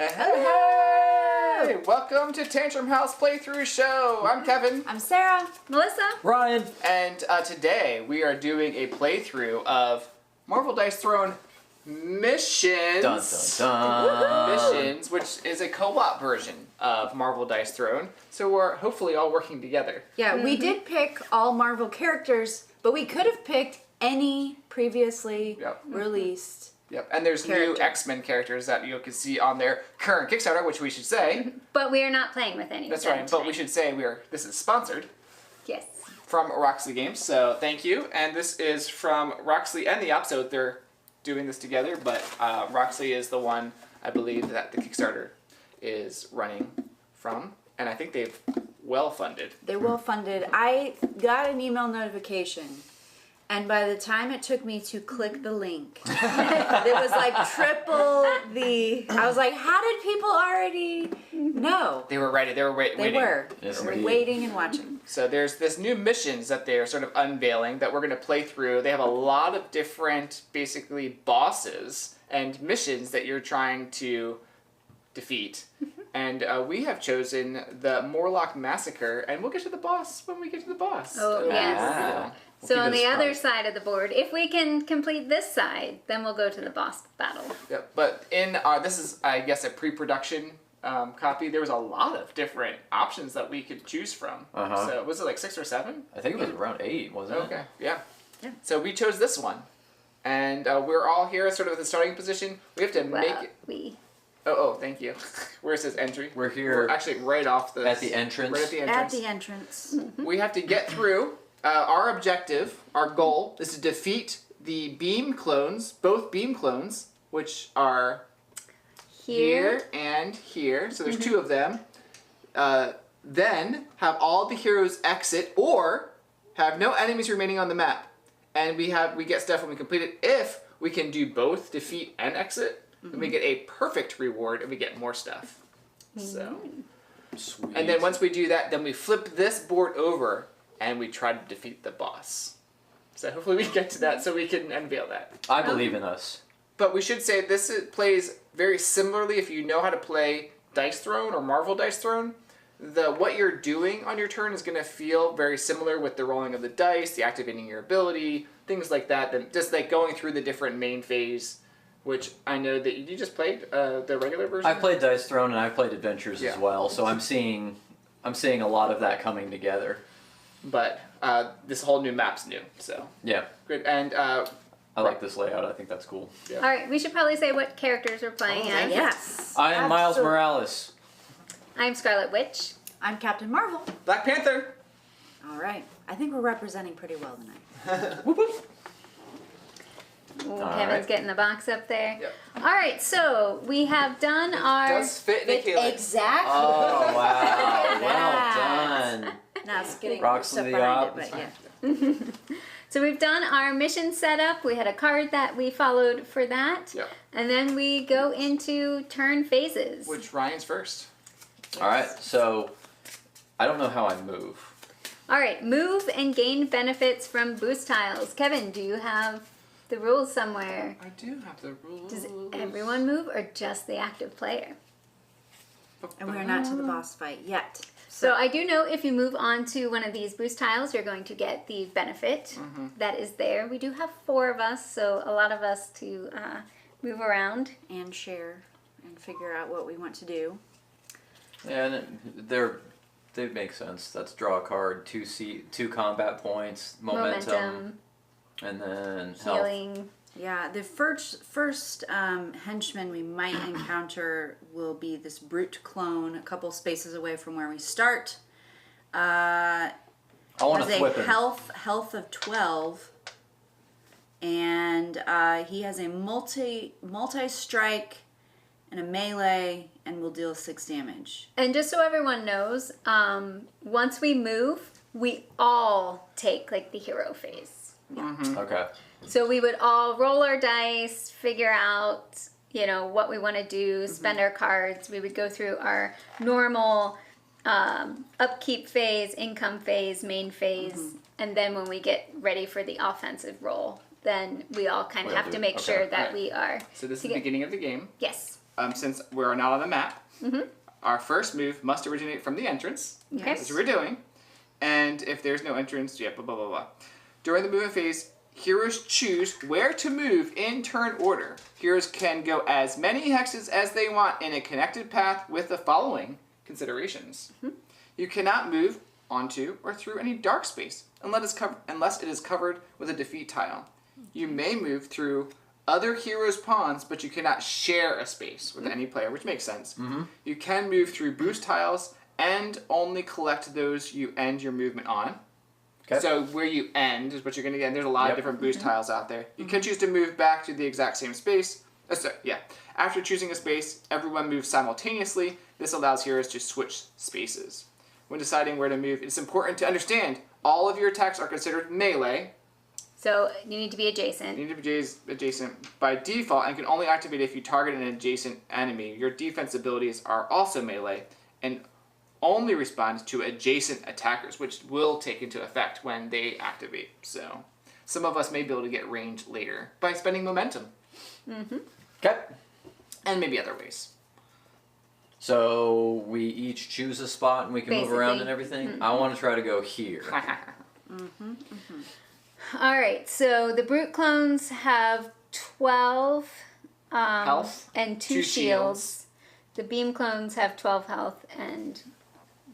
Hey! Welcome to Tantrum House Playthru Show. I'm Kevin. I'm Sarah. Melissa. Ryan. And today we are doing a playthrough of Marvel Dice Throne Missions. Dun, dun, dun. Missions, which is a co-op version of Marvel Dice Throne. So we're hopefully all working together. Yeah, we did pick all Marvel characters, but we could have picked any previously released. Yep, and there's new X-Men characters that you can see on their current Kickstarter, which we should say. But we are not playing with any. That's of them right, today. but we should say this is sponsored. Yes. From Roxley Games, so thank you. And this is from Roxley and The Op, so they're doing this together, but Roxley is the one, I believe, that the Kickstarter is running from, and I think they've well-funded. They're well-funded. I got an email notification, and by the time it took me to click the link, it was like triple the... I was like, how did people already know? They were ready, they were waiting. They were. Yes, They were indeed. waiting and watching. So there's this new missions that they're sort of unveiling that we're going to play through. They have a lot of different, basically, bosses and missions that you're trying to defeat. And we have chosen the Morlock Massacre, and we'll get to the boss when we get to the boss. Oh, yes. Yeah. We'll So keep on it the a other surprise. side of the board, if we can complete this side, then we'll go to the boss battle. Yeah, but in this is, I guess, a pre-production copy. There was a lot of different options that we could choose from. Uh-huh. So was it like 6 or 7? I think it was around 8, wasn't it? Okay, yeah. Yeah. So we chose this one. And we're all here sort of at the starting position. We have to Well, make it... Oh, thank you. Where it says entry. We're here Actually, right off the... at the entrance. Right at the At entrance. the entrance. We have to get through. Our objective, our goal, is to defeat the beam clones, both beam clones, which are here and here. So there's 2 of them. Then have all the heroes exit or have no enemies remaining on the map. And we get stuff when we complete it. If we can do both defeat and exit, then we get a perfect reward and we get more stuff. So, Sweet. and then once we do that, then we flip this board over and we try to defeat the boss. So hopefully we get to that so we can unveil that. I believe in us. But we should say plays very similarly if you know how to play Dice Throne or Marvel Dice Throne. What you're doing on your turn is going to feel very similar with the rolling of the dice, the activating your ability, things like that. Then just like going through the different main phase, which I know that you just played the regular version. I played Dice Throne and I played Adventures Yeah. as well, so I'm seeing a lot of that coming together. But this whole new map's new, so Yeah. good. And I like this layout. I think that's cool. yeah. All right, we should probably say what characters we're playing Oh, as. thank you. Yes. I am Miles Absolutely. Morales. I'm Scarlet Witch. I'm Captain Marvel. Black Panther. All right. I think we're representing pretty well tonight. Whoop, whoop. Ooh, All Kevin's right. getting the box up there. Yep. All right, so we have done our... Does fit in a calyx. Exactly. Oh, wow. Look at that. Well done. Now it's getting Roxley stuff the behind Op. it, but yeah. So we've done our mission setup. We had a card that we followed for that. Yep. And then we go into turn phases. Which Ryan's first. All right, so I don't know how I move. All right, move and gain benefits from boost tiles. Kevin, do you have the rules somewhere? I do have the rules. Does everyone move or just the active player? And we're not to the boss fight yet. So I do know if you move on to one of these boost tiles, you're going to get the benefit that is there. We do have 4 of us, so a lot of us to move around. And share and figure out what we want to do. Yeah, and they make sense. That's draw a card, 2 combat points, momentum, and then health. Healing. Yeah, the first henchman we might encounter will be this brute clone, a couple spaces away from where we start. I want Has to whip a him. health of 12, and he has a multi strike and a melee, and will deal 6 damage. And just so everyone knows, once we move, we all take like the hero phase. Okay. So we would all roll our dice, figure out, what we want to do, spend our cards. We would go through our normal upkeep phase, income phase, main phase, and then when we get ready for the offensive roll, then we all kind of We'll have do to it. make Okay. sure that Alright. we are. So this is the together. beginning of the game. Yes. since we're not on the map, Mm-hmm. our first move must originate from the entrance. Okay. That's what we're doing. And if there's no entrance, yeah, blah, blah, blah, blah. During the movement phase, heroes choose where to move in turn order. Heroes can go as many hexes as they want in a connected path with the following considerations. Mm-hmm. You cannot move onto or through any dark space unless it is covered with a defeat tile. You may move through other heroes' pawns, but you cannot share a space with any player, which makes sense. Mm-hmm. You can move through boost tiles and only collect those you end your movement on. Okay. So where you end is what you're going to get. And there's a lot of different boost tiles out there. You can choose to move back to the exact same space. After choosing a space, everyone moves simultaneously. This allows heroes to switch spaces. When deciding where to move, it's important to understand all of your attacks are considered melee. So you need to be adjacent. You need to be adjacent by default and can only activate if you target an adjacent enemy. Your defense abilities are also melee and only respond to adjacent attackers, which will take into effect when they activate. So some of us may be able to get range later by spending momentum. Mm-hmm. Okay. And maybe other ways. So we each choose a spot and we can move around and everything. Mm-hmm. I want to try to go here. All right. So the brute clones have 12 Health. and 2 2 shields. The beam clones have 12 health and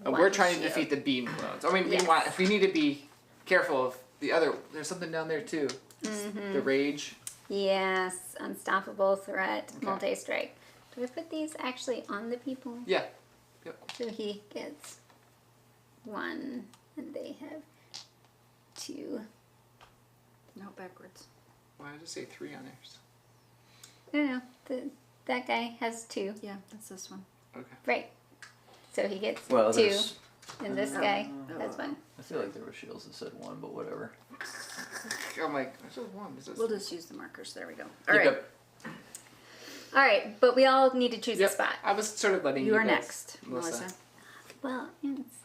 We're one trying to shield. defeat the beam clones. I mean, Yes. we need to be careful of the other. There's something down there too. The rage. Yes, unstoppable threat, Okay. multi-strike. Do I put these actually on the people? Yeah. So he gets 1 and they have 2. No, backwards. Why did it say 3 on theirs? No, that guy has 2. Yeah, that's this one. Okay. Right. So he gets Well, 2. there's. And this guy has 1. I feel like there were shields that said 1, but whatever. I'm like, there's just one. Is this We'll just use the markers. There we go. All Yep, right. yep. All right, but we all need to choose a Yep. spot. I was sort of letting you You are guys- next, Melissa. Melissa. Well, it's...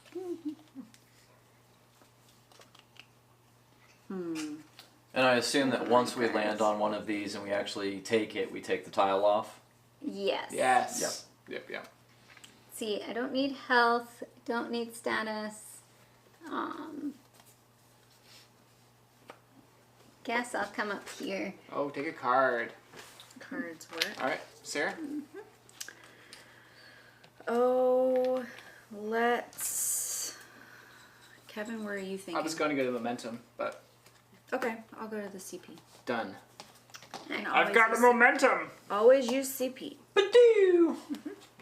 And I assume that once we land on one of these and we actually take it, we take the tile off. Yes. Yes. Yep. See, I don't need health. I don't need status. Guess I'll come up here. Oh, take a card. Cards work. All right, Sarah. Oh, let's. Kevin, where are you thinking? I was going to go to momentum, but Okay, I'll go to the CP. done. And I've got the momentum. Always use CP.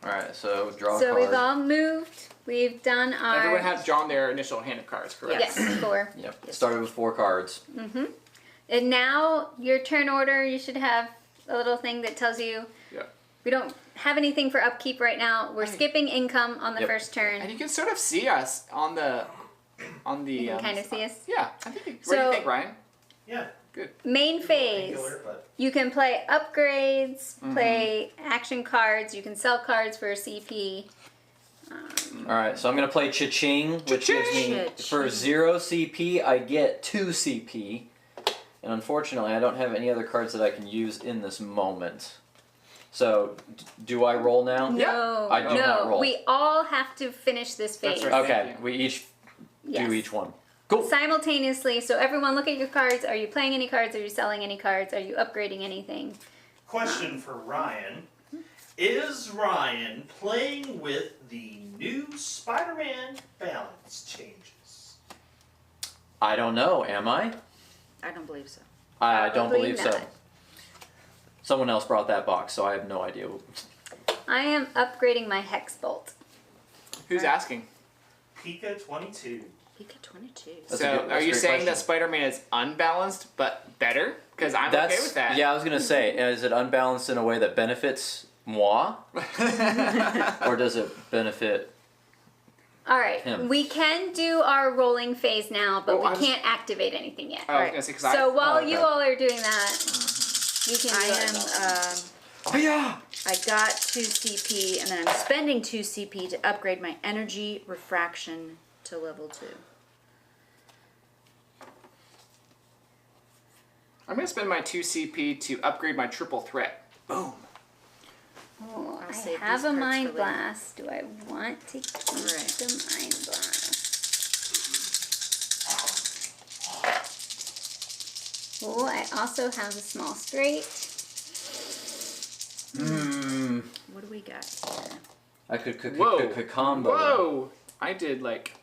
Alright, so draw a So card. we've all moved. We've done our... Everyone has drawn their initial hand of cards, correct? Yes, 4. Yep, started with 4 cards. And now, your turn order, you should have a little thing that tells you... Yeah. We don't have anything for upkeep right now. We're Right. skipping income on the Yep. first turn. And you can sort of see us on the. You can kind of see us. Yeah, I think. What do So- you think, Ryan? Yeah. Good. Main phase. Angular, but You can play upgrades, play action cards. You can sell cards for a CP. Alright, so I'm going to play Cha-Ching, which gives me, Cha-ching. for 0 CP, I get 2 CP. And unfortunately, I don't have any other cards that I can use in this moment. So, do I roll now? No, I do no. not roll. We all have to finish this phase. That's right. Okay, Thank you. we each Yes. do each one. Cool. Simultaneously. So everyone, look at your cards. Are you playing any cards? Are you selling any cards? Are you upgrading anything? question for Ryan. Is Ryan playing with the new Spider-Man balance changes? I don't know, am I? I don't believe so. I don't Probably believe so. not. Someone else brought that box, so I have no idea. I am upgrading my Hex Bolt. Who's asking? Pika 22. Pika 22. That's So, a good- are you great saying question. that Spider-Man is unbalanced but better? Because I'm okay with that. Yeah, I was gonna say, is it unbalanced in a way that benefits moi, or does it benefit? All right, Him. we can do our rolling phase now, but Oh, we I was- can't activate anything yet. I was gonna say, 'cause So while okay. you all are doing that, you can do I our am. rolling. Oh yeah. I got 2 CP, and then I'm spending 2 CP to upgrade my energy refraction to level 2. I'm gonna spend my 2 CP to upgrade my triple threat. Boom. Oh, save have these a cards mind for later. blast. Do I want to keep Alright. the mind blast? Oh, I also have a small straight. What do we got here? I could Whoa. combo. Whoa! I did like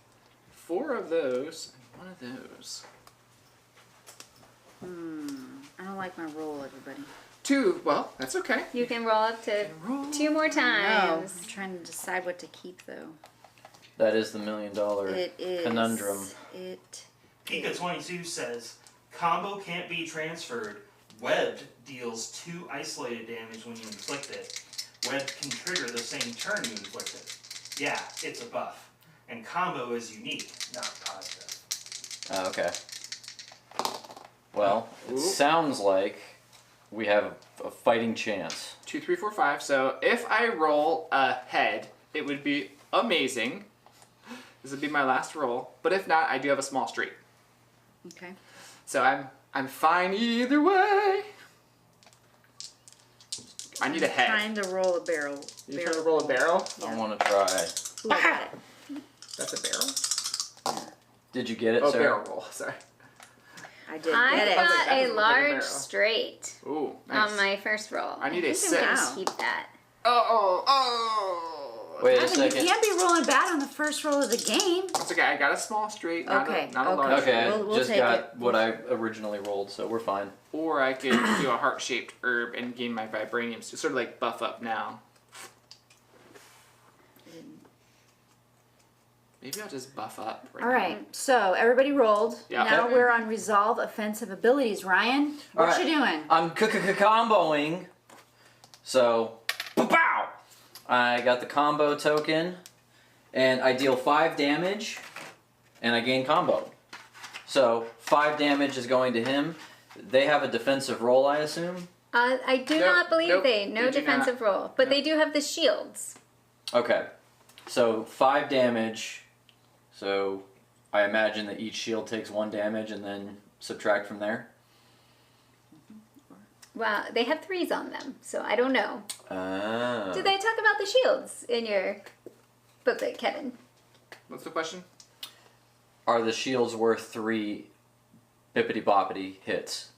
4 of those and 1 of those. I don't like my roll, everybody. 2. Well, that's okay. You can roll up to 2 more No, times. I'm trying to decide what to keep though. That is the $1 million It is conundrum. It. Pika 22 says, combo can't be transferred. Webbed deals 2 isolated damage when you inflict it. Webbed can trigger the same turn you inflict it. Yeah, it's a buff. And combo is unique, not positive. Oh, okay. Well, it Ooh. sounds like we have a fighting chance. 2, 3, 4, 5. So if I roll a head, it would be amazing. This would be my last roll. But if not, I do have a small straight. Okay. So I'm fine either way. I need a head. Trying to roll a barrel. You trying to roll a barrel? I want to try. Ooh, I got it. That's a barrel? Did you get it, Oh, Sarah? barrel roll. Sorry. I did I get it. was like, got that a doesn't look like a large barrel. straight Ooh, nice. on my first roll. I need a think I'm 6. gonna keep that. Oh. Wait a Evan, you second. can't be rolling bad on the first roll of the game. That's okay. I got a small straight, not Okay, a, not a okay. large. Okay, We'll just take got it. what I originally rolled, so we're fine. Or I could do a heart-shaped herb and gain my vibraniums to sort of like buff up now. Maybe I'll just buff up. All right, so everybody rolled. Yeah. Now Okay. we're on resolve offensive abilities. Ryan, what All right. you doing? I'm comboing. So, pow! I got the combo token, and I deal 5 damage, and I gain combo. So 5 damage is going to him. They have a defensive roll, I assume. I do Nope, not believe nope, they. they No do defensive roll. But Nope. they do have the shields. Okay. So 5 damage. So I imagine that each shield takes 1 damage, and then subtract from there. Well, they have 3s on them, so I don't know. Ah. Did they talk about the shields in your booklet, Kevin? What's the question? Are the shields worth 3 bippity boppity hits?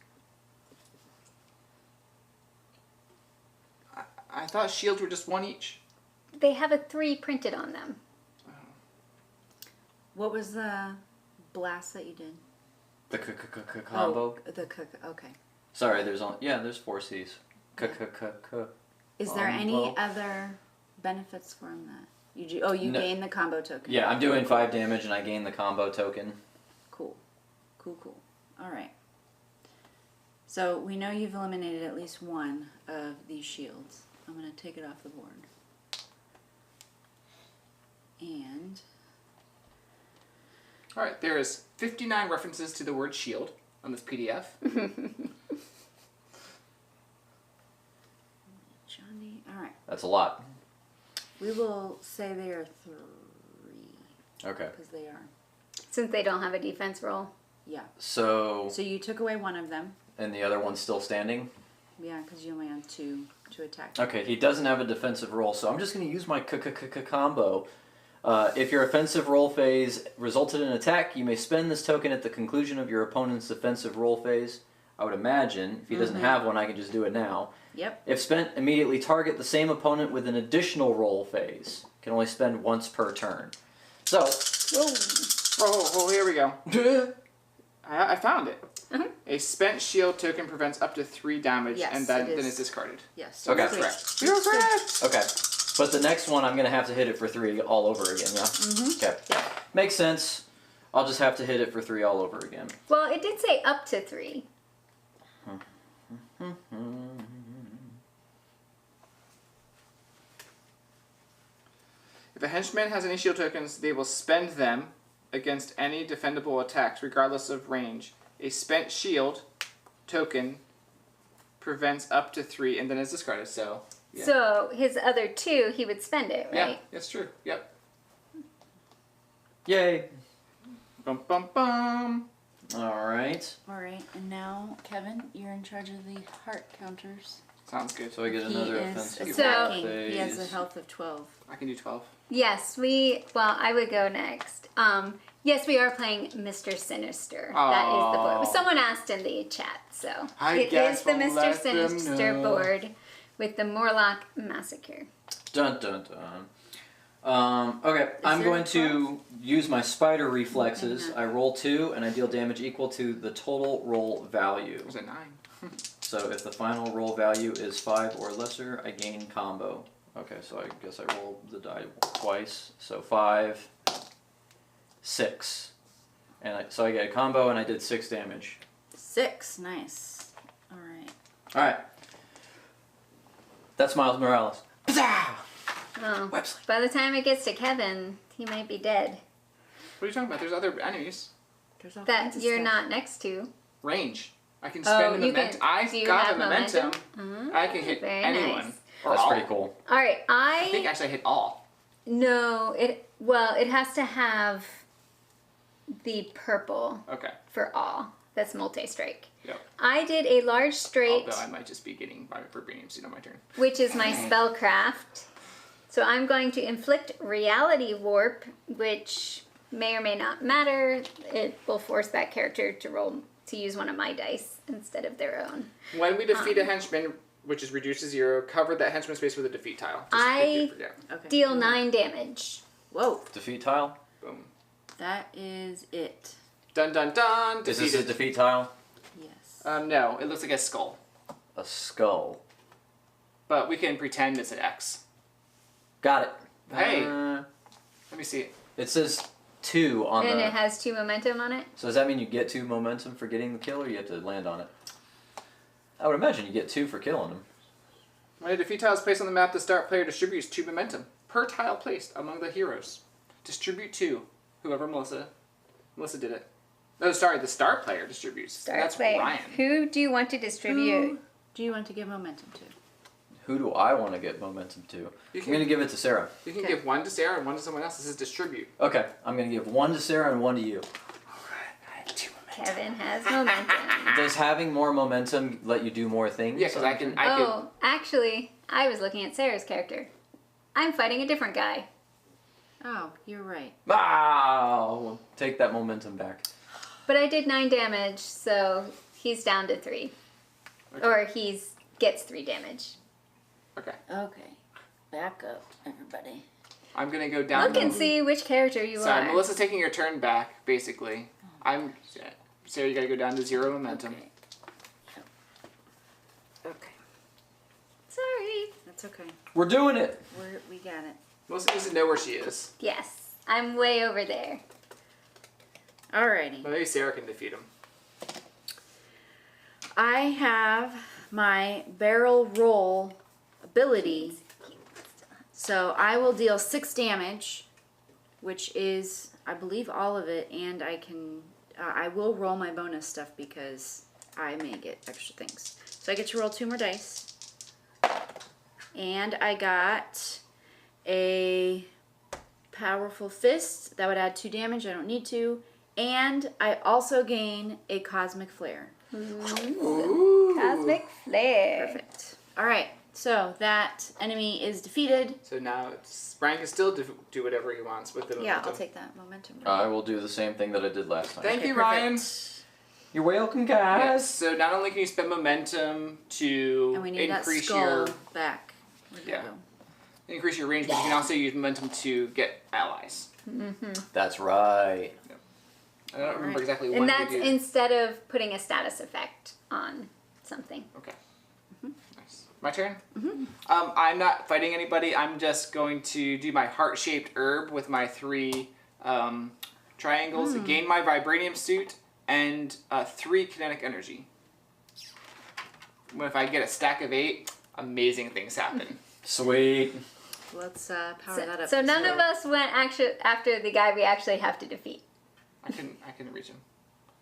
I thought shields were just 1 each. They have a 3 printed on them. What was the blast that you did? The combo? Oh, the cook. Okay. Sorry, there's 4 C's. Is there any Combo. other benefits from that? You No. gain the combo token. Yeah, I'm doing 5 damage and I gain the combo token. Cool. All right. So we know you've eliminated at least 1 of these shields. I'm going to take it off the board. And All right, there is 59 references to the word shield on this PDF. Johnny. All right. That's a lot. We will say they are 3 Okay. because they are. Since they don't have a defense roll. Yeah. So, So you took away 1 of them. and the other one's still standing? Yeah, because you only have 2 to attack. Okay, he doesn't have a defensive roll, so I'm just going to use my combo. If your offensive roll phase resulted in an attack, you may spend this token at the conclusion of your opponent's defensive roll phase. I would imagine, if he doesn't have one, I can just do it now. Yep. If spent, immediately target the same opponent with an additional roll phase. Can only spend once per turn. So, Oh, here we go. I found it. Uh-huh. A spent shield token prevents up to 3 damage, Yes, and then it is. it's discarded. Yes. Okay. Great. Correct. You're correct. okay. But the next one, I'm going to have to hit it for 3 all over again, yeah? Okay. Yep. Makes sense. I'll just have to hit it for 3 all over again. Well, it did say up to 3. If a henchman has any shield tokens, they will spend them against any defendable attacks, regardless of range. A spent shield token prevents up to 3, and then is discarded. So, yeah. So his other 2, he would spend it, Yeah, right? that's true. Yep. Yay. Bum bum bum. All right. All right. And now, Kevin, you're in charge of the heart counters. Sounds good. So I get He another is offensive attacking. phase. He has a health of 12. I can do 12. Yes, well, I would go next. Yes, we are playing Mr. Sinister. That is the board. Aw. Someone asked in the chat, so I it guess is the we'll Mr. let them Sinister know. board with the Morlock Massacre. Dun dun dun. Okay, I'm there going a to use my spider reflexes. Okay, no. I roll 2 and I deal damage equal to the total roll value. There's a 9. So if the final roll value is 5 or lesser, I gain combo. Okay, so I guess I rolled the die twice. So 5, 6. And so I get a combo and I did 6 damage. 6. Nice. All right. Alright. That's Miles Morales. Oh, Websley. by the time it gets to Kevin, he might be dead. What are you talking about? There's other enemies. There's all That kinds of you're stuff. not next to. Range. I can spend the you momentum. can- I've do you got have the momentum. momentum? I can hit Very anyone. nice. Or That's all. pretty cool. All right, I think actually I hit all. No, it has to have the purple Okay. for all. That's multi-strike. Yep. I did a large straight, Although I might just be getting my vibranium suit on my turn. which is my spellcraft. So I'm going to inflict reality warp, which may or may not matter. It will force that character to use one of my dice instead of their own. When we defeat a henchman, which is reduced to 0, cover that henchman space with a defeat tile. Yeah. Okay. Deal 9 damage. Whoa. Defeat tile? Boom. That is it. Dun dun dun. Is Defeated. this a defeat tile? Yes. No, it looks like a skull. A skull. But we can pretend it's an X. Got it. Hey. Let me see it. It says 2 on And the... it has 2 momentum on it. So does that mean you get 2 momentum for getting the kill, or you have to land on it? I would imagine you get 2 for killing him. When a defeat tile is placed on the map, the start player distributes 2 momentum per tile placed among the heroes. Distribute 2. Whoever Melissa did it. No, sorry, the start player distributes. Start That's player. Ryan. Who do you want to distribute? Who do you want to give momentum to? Who do I want to get momentum to? You I'm can- going to give it to Sarah. You can Okay. give 1 to Sarah and 1 to someone else. This is distribute. Okay, I'm going to give 1 to Sarah and 1 to you. I have 2 momentum. Kevin has momentum. Does having more momentum let you do more things? Yeah, because I can. Oh, actually, I was looking at Sarah's character. I'm fighting a different guy. Oh, you're right. Wow! Take that momentum back. But I did 9 damage, so he's down to 3. Okay. Or gets 3 damage. Okay. Okay. Back up, everybody. I'm gonna go down. Look and see which character you Sorry, are. Melissa's taking your turn back, basically. Sarah, you gotta go down to 0 momentum. Okay. Okay. Sorry. That's okay. We're doing it! We got it. Melissa needs to know where she is. Yes, I'm way over there. Alrighty. But maybe Sarah can defeat him. I have my barrel roll ability. So I will deal 6 damage, which is, I believe, all of it, and I will roll my bonus stuff because I may get extra things. So I get to roll 2 more dice. And I got a powerful fist. That would add 2 damage. I don't need to. And I also gain a cosmic flare. Ooh. Cosmic Flare. Perfect. All right. So that enemy is defeated. So now Brian can still do whatever he wants with the momentum. Yeah, I'll take that momentum. I will do the same thing that I did last time. Thank you, perfect. Ryan. You're welcome, Yes. guys! So not only can you spend momentum to And we need that increase skull your back. Where'd it Yeah. go? increase your range, but you can also use momentum to get allies. That's right. I don't remember exactly when And we that's do. instead of putting a status effect on something. Okay. Nice. My turn? I'm not fighting anybody. I'm just going to do my heart-shaped herb with my 3 triangles, gain my vibranium suit, and 3 kinetic energy. If I get a stack of 8, amazing things happen. Sweet. Let's power that up. So none of us went after the guy we actually have to defeat. I couldn't reach him.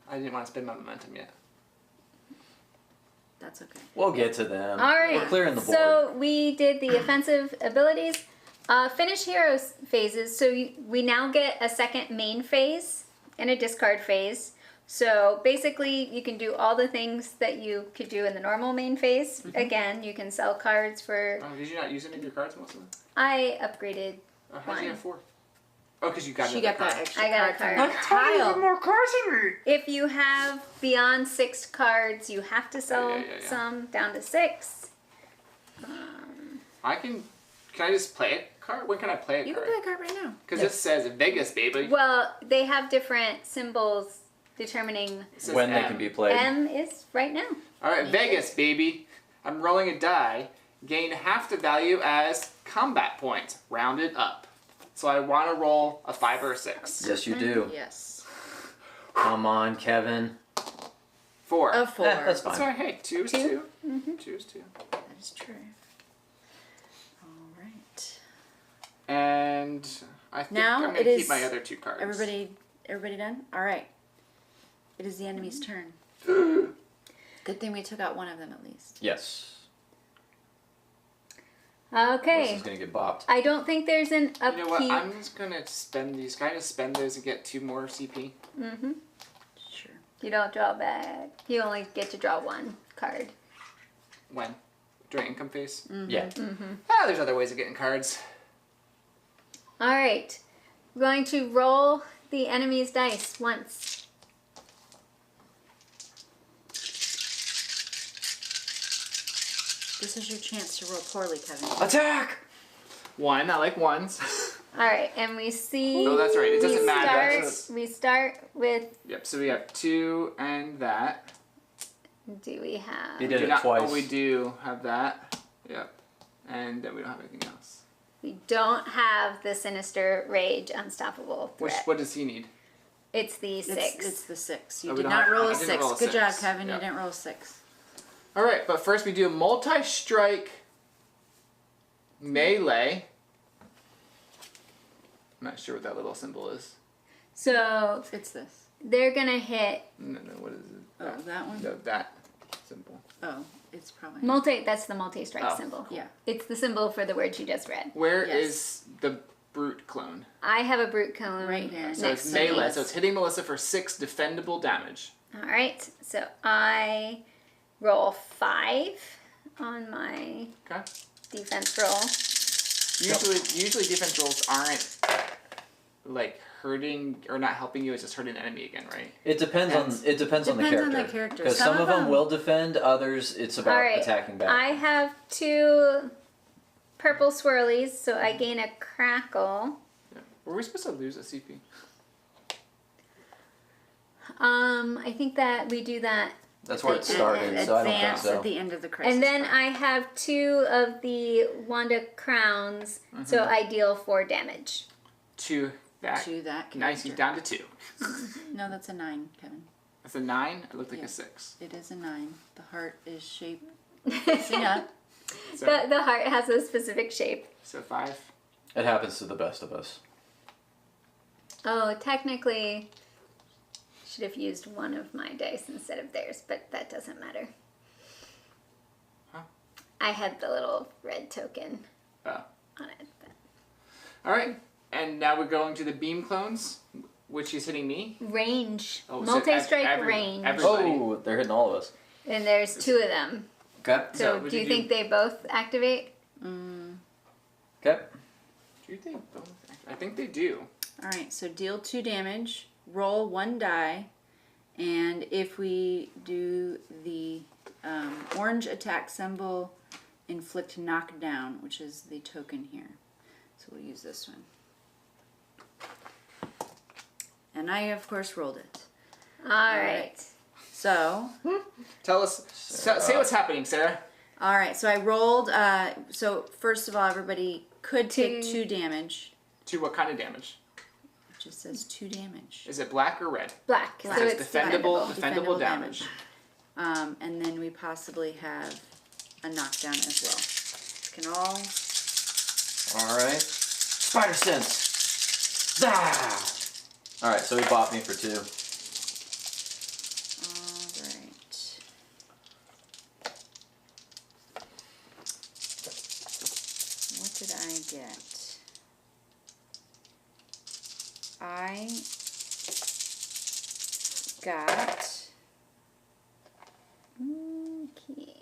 I didn't want to spend my momentum yet. That's okay. We'll get to them. All right. We're clearing the board. So we did the offensive abilities. Finish heroes phases. So we now get a second main phase and a discard phase So basically, you can do all the things that you could do in the normal main phase. Mm-hmm. Again, you can sell cards for. Oh, did you not use any of your cards, Melissa? I upgraded. Oh, how'd you One. have 4? Oh, because you got She another got that card. extra I got a card card. from the tile. more cards than me. If you have beyond 6 cards, you have to sell yeah. some down to 6. Can I just play a card? When can I play a You can card? play a card right now. Because it says Vegas, baby. Well, they have different symbols determining. It says When they M. can be played. M is right now. All right, Vegas, baby. I'm rolling a die. Gain half the value as combat points, rounded up. So I want to roll a 5 or a 6. Yes, you do. Yes. Come on, Kevin. 4. A 4. That's That's fine. right. Hey, 2 is 2. 2 is 2. That is true. All right. And I think Now I'm going it to keep is- my other 2 cards. Everybody done? All right. It is the enemy's turn. Good thing we took out one of them at least. Yes. Okay. Melissa's gonna get bopped. I don't think there's an upkeep. You know what? I'm just going to spend these. Can I just spend those and get 2 more CP? Mm-hmm. Sure. You don't draw back. You only get to draw 1 card. When? During income phase? Yeah. There's other ways of getting cards. All right. We're going to roll the enemy's dice once. This is your chance to roll poorly, Kevin. Attack! 1. I like 1s. All right, and we see. Oh, that's right. It doesn't matter. We start with. Yep, so we have 2 and that. Do we have? You did Do it not- twice. Oh, we do have that. Yep. And then we don't have anything else. We don't have the Sinister Rage Unstoppable threat. What does he need? It's the 6. It's the 6. You Oh, we did don't not have- roll I a didn't 6. roll a Good job, 6. Kevin. Yeah. You didn't roll a 6. All right, but first we do multi-strike melee. I'm not sure what that little symbol is. So It's this. they're gonna hit No, what is it? Oh, that one? No, that symbol. Oh, it's probably. That's the multi-strike Oh. symbol. Yeah. It's the symbol for the word you just read. Where Yes. is the brute clone? I have a brute cone Right here. So next it's to me. melee, so it's hitting Melissa for 6 defendable damage. All right, so I roll 5 on my Okay. defense roll. Usually defense rolls aren't like hurting or not helping you. It's just hurting the enemy again, right? It depends on the Depends on the character. character. Because some of them will defend, others it's about All right, attacking back. I have 2 purple swirlies, so I gain a crackle. Yeah. Were we supposed to lose a CP? I think that we do that. That's where it started, so I don't think Advance so. at the end of the crisis. And then part. I have 2 of the Wanda crowns, so I deal 4 damage. 2 back. To that Nice, you character. down to 2. No, that's a 9, Kevin. That's a 9. It looked like Yeah. a 6. It is a 9. The heart is shaped facing up. So, The heart has a specific shape. so 5. It happens to the best of us. Oh, technically, should have used one of my dice instead of theirs, but that doesn't matter. Huh? I had the little red token Oh. on it. But. All right, and now we're going to the beam clones, which is hitting me. Range. Oh, so Multi-strike every- range. Everybody. Oh, they're hitting all of us. And there's 2 of them. Okay. So would do you you think they both activate? Okay. Do you think both? I think they do. All right, so deal 2 damage, roll 1 die, and if we do the orange attack symbol, inflict knockdown, which is the token here. So we'll use this one. And I, of course, rolled it. All right. So, Tell us. Say what's happening, Sarah. all right, so I rolled. So first of all, everybody could take 2. 2 damage. To what kind of damage? It just says 2 damage. Is it black or red? Black. Black. So So it's it's defendable. Defendable Defendable damage. And then we possibly have a knockdown as well. Can all. All right. Spider sense. Ah! All right, so he bought me for 2. Alright. What did I get? I got. Okay.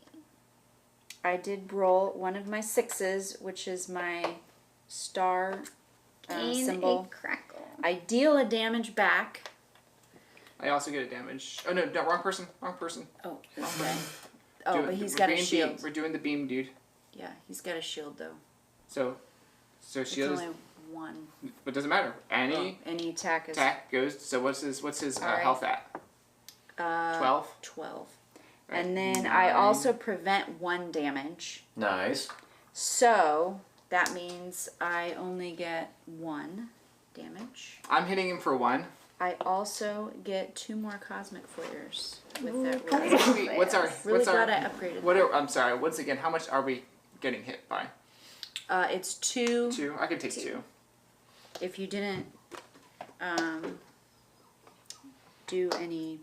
I did roll one of my 6s, which is my star Gain symbol. a crackle. I deal a damage back. I also get a damage. Oh no, wrong person. Wrong person. Oh, this guy. Oh, but he's got a being shield. Beam. We're doing the beam, dude. Yeah, he's got a shield though. So It's shield is, only one. but it doesn't matter. Any Any attack is attack goes. So what's his All right. health at? 12. 12. Right. And then I also prevent 1 damage. Nice. So that means I only get 1 damage. I'm hitting him for 1. I also get 2 more cosmic flares with that Ooh, roll. cosmic What's our? Really what's glad our? I upgraded. I'm sorry. Once again, how much are we getting hit by? It's 2. 2. I could take 2. 2. If you didn't do any.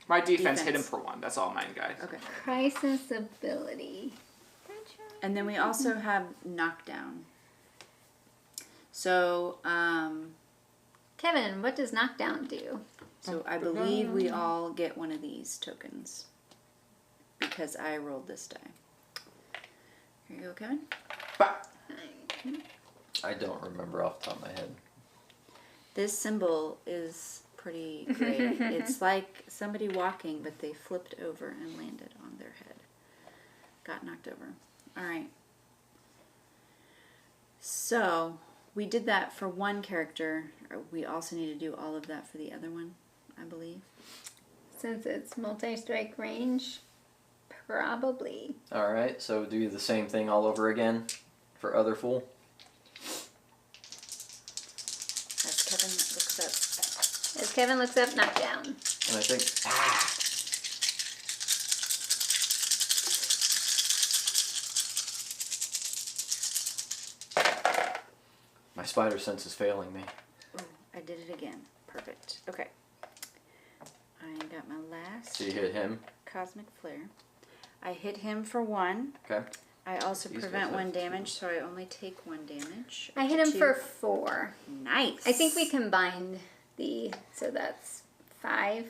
My defense hit him Defense. for 1. That's all mine, guys. Okay. Crisis ability. And then we also have knockdown. So, Kevin, what does knockdown do? so I believe we all get one of these tokens because I rolled this die. Here you go, Kevin. Bah! I don't remember off the top of my head. This symbol is pretty great. It's like somebody walking, but they flipped over and landed on their head. Got knocked over. All right. So we did that for one character. We also need to do all of that for the other one, I believe. Since it's multi-strike range, probably. Alright, so do the same thing all over again for other fool. As Kevin looks up. As Kevin looks up, knockdown. And I think. My spider sense is failing me. Ooh, I did it again. Perfect. Okay. I got my last So you hit him. cosmic flare. I hit him for 1. Okay. I also These prevent guys have 1 two. damage, so I only take 1 damage. I hit him 2. for 4. Nice. I think we combined so that's 5.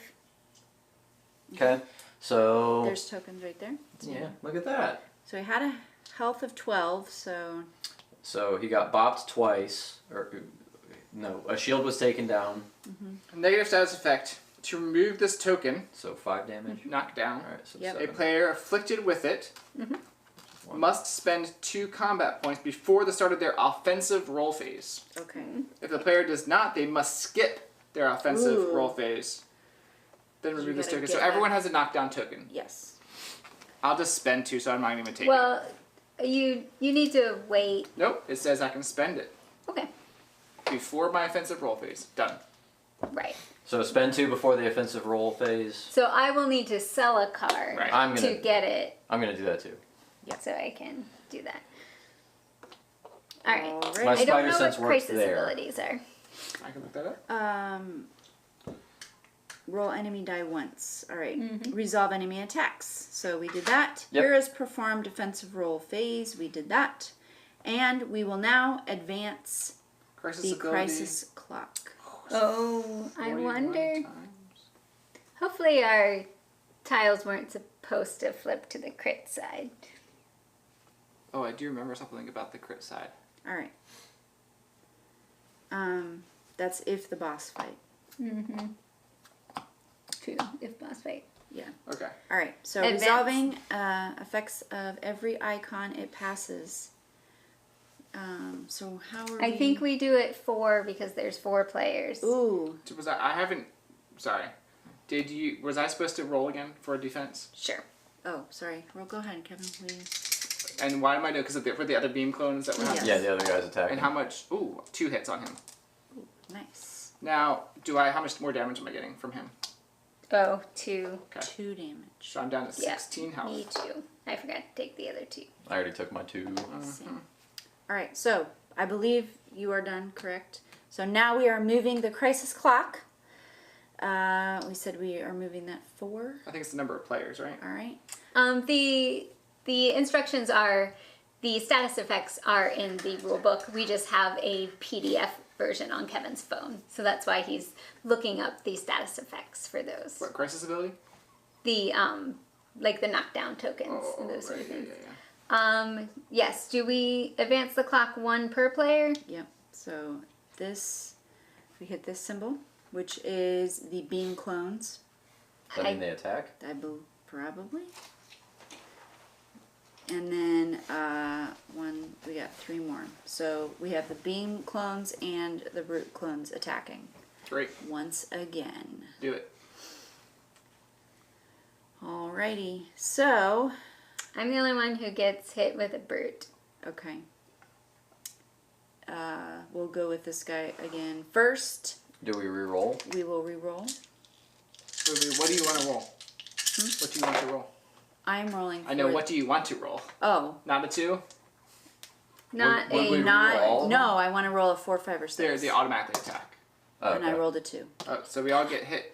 Okay. So. There's tokens right there. Yeah, look at that. So he had a health of 12, so So he got bopped twice. Or. No, a shield was taken down. Negative status effect. To remove this token, So 5 damage. knock down, Alright, so Yep. a 7. player afflicted with it must spend 2 combat points before the start of their offensive roll phase. okay. If the player does not, they must skip their offensive Ooh. roll phase. Then You remove this gotta token. get So everyone has a knockdown token. Yes. I'll just spend 2, so I'm not even taking it. Well, you need to wait. Nope, it says I can spend it Okay. before my offensive roll phase. Done. Right. So spend 2 before the offensive roll phase. So I will need to sell a card Right. I'm to gonna. get it, I'm gonna do that too. so I can do that. All right. Alright. My I don't spider know sense what works crisis there. abilities are. I can look that up. Roll enemy die once. All right. Mm-hmm. Resolve enemy attacks. So we did that. Yep. Heroes perform defensive roll phase. We did that. And we will now advance Crisis the ability. crisis clock. Oh, I 41 wonder. times. Hopefully our tiles weren't supposed to flip to the crit side. Oh, I do remember something about the crit side. All right. That's if the boss fight. Mm-hmm. True, if boss fight. Yeah. Okay. All right. So Advance. resolving effects of every icon it passes. So how are we? I think we do it 4 because there's 4 players. Ooh. Was I haven't. Sorry. Did you? Was I supposed to roll again for a defense? Sure. Oh, sorry. Well, go ahead, Kevin. And why am I doing? Because for the other beam clones that were happening. Yeah, the other guy's attacking. And how much? Ooh, 2 hits on him. Nice. Now, how much more damage am I getting from him? Oh, 2. Okay. 2 damage. So I'm down to Yeah, 16 health. Me too. I forgot to take the other 2. I already took my 2. Same. All right. So I believe you are done. Correct. So now we are moving the crisis clock. We said we are moving that 4. I think it's the number of players, right? All right. The instructions are the status effects are in the rule book. We just have a PDF version on Kevin's phone. So that's why he's looking up the status effects for those. What, crisis ability? The, like the knockdown tokens and those sort of things. Yeah. Yes, do we advance the clock 1 per player? Yep. So this, we hit this symbol, which is the beam clones. Does that mean they attack? I believe, probably. And then we got 3 more. So we have the beam clones and the brute clones attacking. Great. Once again. Do it. Alrighty. So, I'm the only one who gets hit with a brute. okay. We'll go with this guy again. First, Do we re-roll? we will re-roll. Ruby, what do you want to roll? What do you want to roll? I'm rolling for... I know, what do you want to roll? Oh. Not a 2? Not Would we a... Not... re-roll? No, I want to roll a 4, 5, or 6. They automatically attack. Oh, And I okay. rolled a 2. Oh, so we all get hit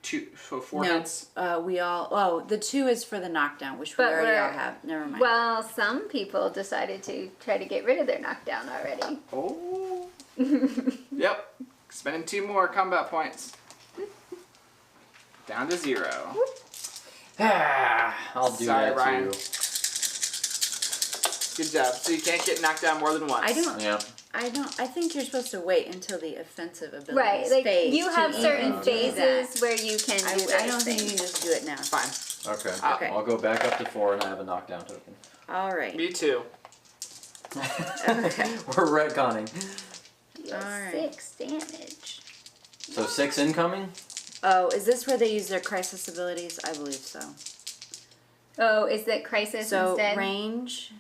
4 No, hits? we all... Oh, the 2 is for the knockdown, which we But already we're- all have. Never mind. Well, some people decided to try to get rid of their knockdown already. Oh. Yep. Spending 2 more combat points. Down to 0. I'll do Sorry, that Ryan. too. Good job. So you can't get knocked down more than once. Yeah. I think you're supposed to wait until the offensive ability Right, like phase you to have even certain do phases that. where you can do I those don't think you things. can just do it now. Fine. Okay. Okay. I'll go back up to 4 and I have a knockdown token. All right. Me too. Okay. We're retconning. Deal Alright. 6 damage. So 6 incoming? Oh, is this where they use their crisis abilities? I believe so. Oh, is it crisis So instead? range.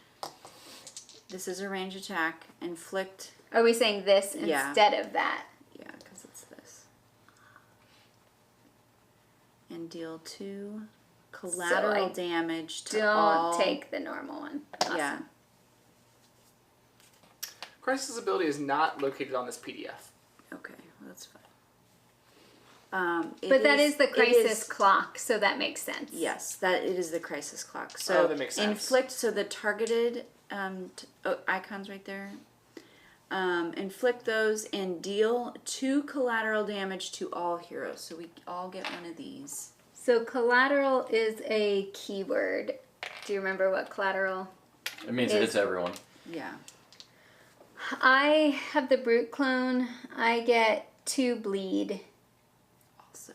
This is a range attack. Inflict. Are we saying this Yeah. instead of that? Yeah, because it's this. And deal 2 collateral I damage to Don't all. take the normal one. Awesome. Yeah. Crisis ability is not located on this PDF. Okay, well, that's fine. But that is the it crisis is- clock, so that makes sense. Yes, that it is the crisis clock. So Oh, that makes sense. inflict. So the targeted icons right there. Inflict those and deal 2 collateral damage to all heroes. So we all get one of these. So collateral is a keyword. Do you remember what collateral? It means it hits everyone. Yeah. I have the brute clone. I get 2 bleed Also.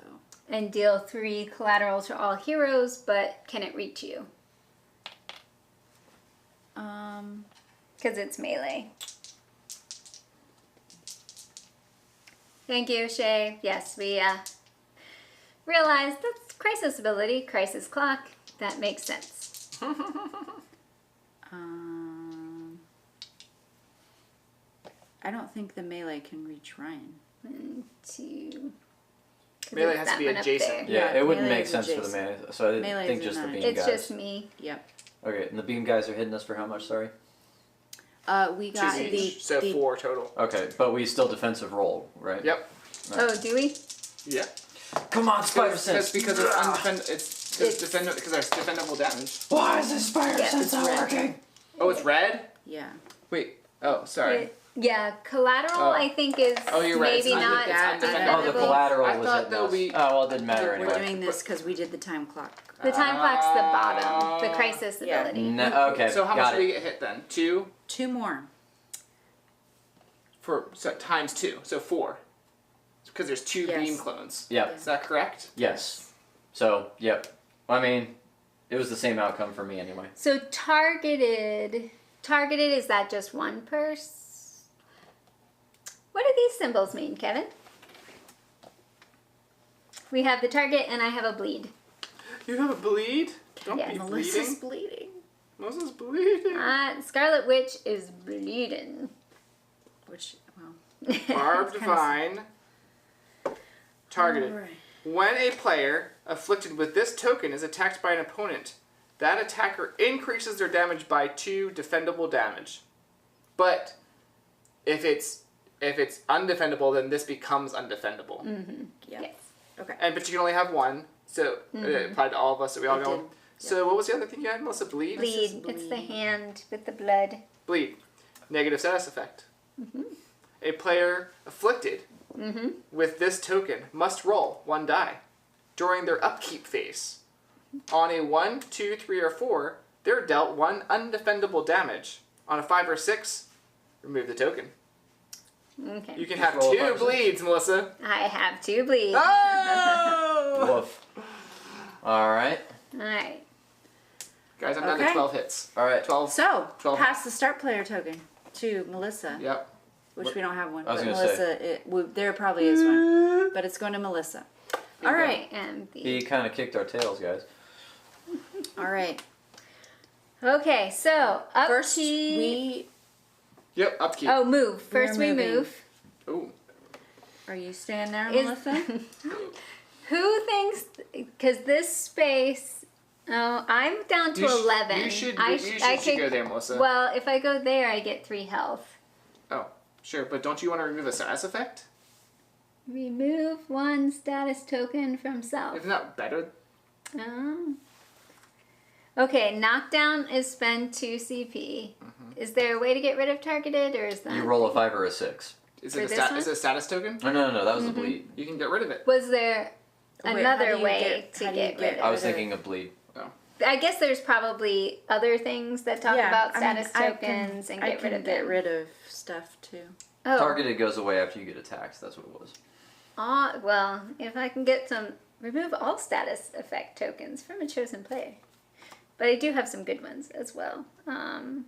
and deal 3 collateral to all heroes, but can it reach you? Because it's melee. Thank you, Shay. Yes, we realized that's crisis ability, crisis clock. That makes sense. I don't think the melee can reach Ryan. 1, 2. 'cause Melee it's has that to be one up adjacent. there. Yeah, it wouldn't melee make is sense for the adjacent. melee. So I Melee think is just the not beam It's guys. just me. Yep. Okay, and the beam guys are hitting us for how much, sorry? We 2 got each, so 4 total. Okay, but we still defensive roll, right? Yep. Oh, do we? Yeah. Come on, Spider Because Sense! it's because there's defendable damage. Why is this Spider Yeah, Sense it's not red. working? Oh, it's red? Yeah. Wait. Oh, sorry. Yeah, collateral Oh. I think is Oh, you're right. maybe It's not undefendable. Oh, the defendable. collateral I was thought hitting though us. we- Oh, well, it didn't matter We're anyway. doing this because we did the time clock. The time clock's the bottom, the crisis Yeah. ability. No, okay, So how got much do we it. get hit then? 2 2 more. times 2, so 4. Because there's 2 Yes. beam clones. Yep, Is that correct? yes. So, yep. I mean, it was the same outcome for me anyway. So targeted is that just one purse? What do these symbols mean, Kevin? We have the target and I have a bleed. You have a bleed? Don't Yeah. be Melissa's bleeding. bleeding. Melissa's bleeding. Scarlet Witch is bleeding. Which, well. Barb It's kinda Divine. Targeted. Alright. When a player afflicted with this token is attacked by an opponent, that attacker increases their damage by 2 defendable damage. But if it's undefendable, then this becomes undefendable. Yeah. Yes. Okay. But you can only have one, so it applied to all of us. So we all It go. did. So what was the other thing you had, Melissa? Bleed? Bleed. It's the hand with the blood. Bleed. Negative status effect. A player afflicted with this token must roll 1 die during their upkeep phase. On a 1, 2, 3, or 4, they're dealt 1 undefendable damage. On a 5 or 6, remove the token. Okay. You can have roll a 2 5 or 6. bleeds, Melissa. I have 2 bleeds. Oh! Woof. All right. Alright. Guys, I'm down to Okay. 12 hits. All right. 12. So, 12. pass the start player token to Melissa, Yep. which we don't have one. I was but gonna Melissa, there probably is one, but it's going to Melissa. All right, And He the... kind of kicked our tails, guys. all right. Okay, so upkeep. First, we Yep, upkeep. Oh, move. First we moving. move. Ooh. are you staying there, Is- Melissa? Who thinks... Because this space... Oh, I'm down to 11. You should, I you should could- go there, Melissa. Well, if I go there, I get 3 health. Oh, sure, but don't you want to remove a status effect? Remove 1 status token from self. Isn't that better? Oh. Okay, knockdown is spend 2 CP. Is there a way to get rid of targeted, or is that... You roll a 5 or a 6. Is For it, this one? is it a status token? No, that was the bleed. You can get rid of it. Was there Wait, how another do you way how to do you get rid of I it? was thinking of bleed. I guess there's probably other things that talk about I mean, status I tokens can- and get rid of get them. rid of stuff too. Oh, Targeted goes away after you get attacked. That's what it was. well, if I can get some... Remove all status effect tokens from a chosen player. But I do have some good ones as well. When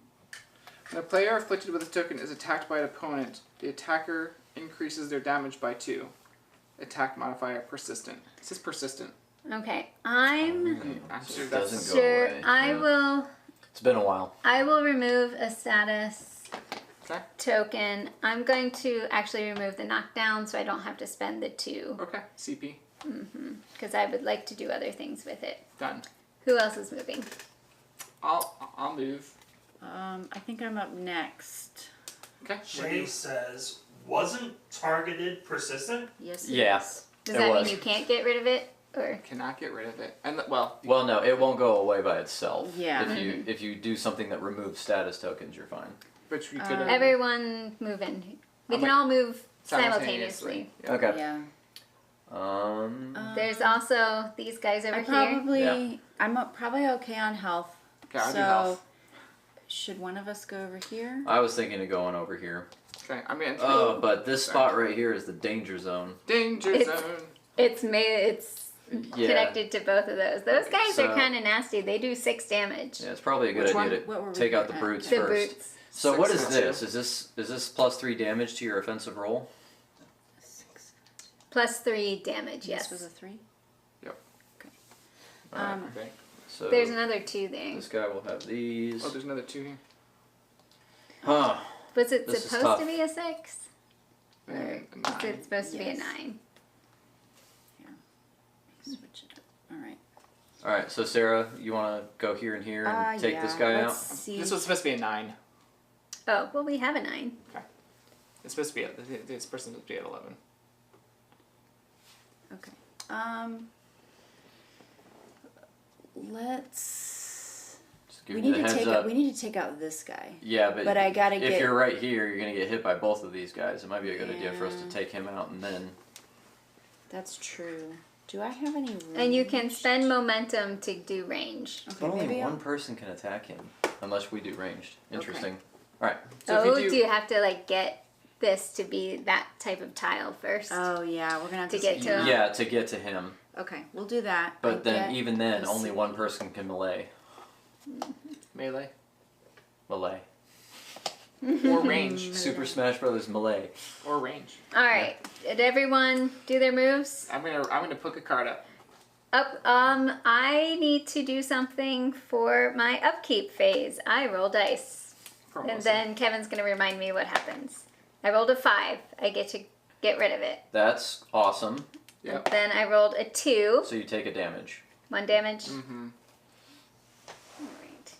a player afflicted with a token is attacked by an opponent, the attacker increases their damage by 2. Attack modifier persistent. This is persistent. Okay, I'm I'm So sure it that's... doesn't go sure away. I Yeah. will... It's been a while. I will remove a status Okay. token. I'm going to actually remove the knockdown so I don't have to spend the 2. Okay, CP. Because I would like to do other things with it. Done. Who else is moving? I'll move. I think I'm up next. Okay. Shay says, wasn't targeted persistent? Yes. Yeah. Yes. Does It that was. mean you can't get rid of it? Or Cannot get rid of it. And, well, Well, no, it won't go away by itself. Yeah. If you do something that removes status tokens, you're fine. which we could have... everyone moving. We I'll can make- all move simultaneously. simultaneously. Yeah. Yeah. There's also these guys over I here. probably Yeah. I'm probably okay on health. Okay, I'll do so health. should one of us go over here? I was thinking of going over here. Okay, I'm going to... Oh, but this spot right here is the danger zone. Danger It's- zone. It's made. It's Yeah. connected to both of those. Those guys So- are kind of nasty. They do 6 damage. Yeah, it's probably a good Which idea one? What were to we take out the at? brutes The first. brutes. So what is 6 this? and Is this plus 3 damage to your offensive roll? Plus 3 damage. Yes. This was a 3. Alright, Okay. so There's another 2 there. this guy will have these. Oh, there's another 2 here. Huh. Was it this is supposed tough. to be a 6? Or And is 9. it supposed to be a Yes. 9? Switch it up. All right. Alright, so Sarah, you want to go here and here and take this guy Let's out? See. This was supposed to be a 9. Oh, well, we have a 9. It's supposed to be this person's supposed to be at 11. Okay. Let's. Just give We you need the to heads take up. out. We need to take out this guy. Yeah, But I gotta if get. you're right here, you're gonna get hit by both of these guys. It might be a good idea for us to Yeah. take him out and then. That's true. Do I have any room? And you can spend momentum to do range. Okay, But only maybe one I'll- person can attack him, unless we do ranged. Interesting. Alright, So Oh, if you do you have to like get this to be that type of tile first? Oh yeah, we're gonna have To to get say- to- yeah, to get to him. Okay, we'll do that. But I then, get even then, the only C. one person can melee. Melee. Melee. Or range. Super Smash Brothers melee. Or range. All right. Did everyone do their moves? I'm gonna pick a card up. I need to do something for my upkeep phase. I roll dice. For And Melissa. then Kevin's going to remind me what happens. I rolled a 5. I get to get rid of it. That's awesome. Yep. Then I rolled a 2. So you take a damage. 1 damage. Mm-hmm. Alright.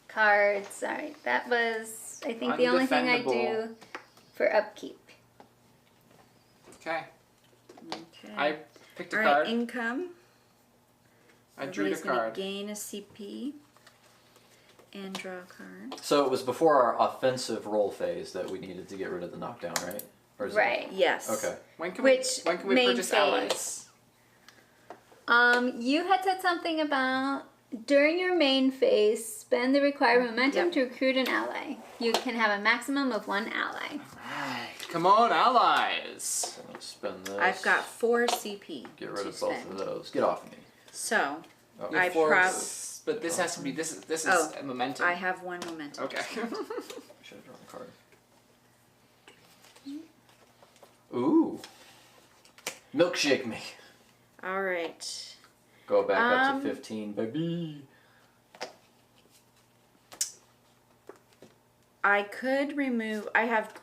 Cards. Alright. That was, I think, the only thing I do Undefendable. for upkeep. Okay. Okay. I picked a All right, card. income. I drew the Everybody's gonna card. gain a CP and draw a card. So it was before our offensive roll phase that we needed to get rid of the knockdown, right? Or is it- Right. Yes. Okay. When can Which we main purchase phase? allies? You had said something about during your main phase, spend the required momentum Yep. to recruit an ally. You can have a maximum of 1 ally. Right. Come on, allies. So let's spend this. I've got 4 CP. Get rid to of both spend. of those. Get off of me. So Oh. You have I four, prob- but this has to be this is Oh, a momentum. I have 1 momentum. Okay. Should have drawn a card. Ooh. Milkshake me. All right. Go back up Um, to 15, baby. I could remove. I have.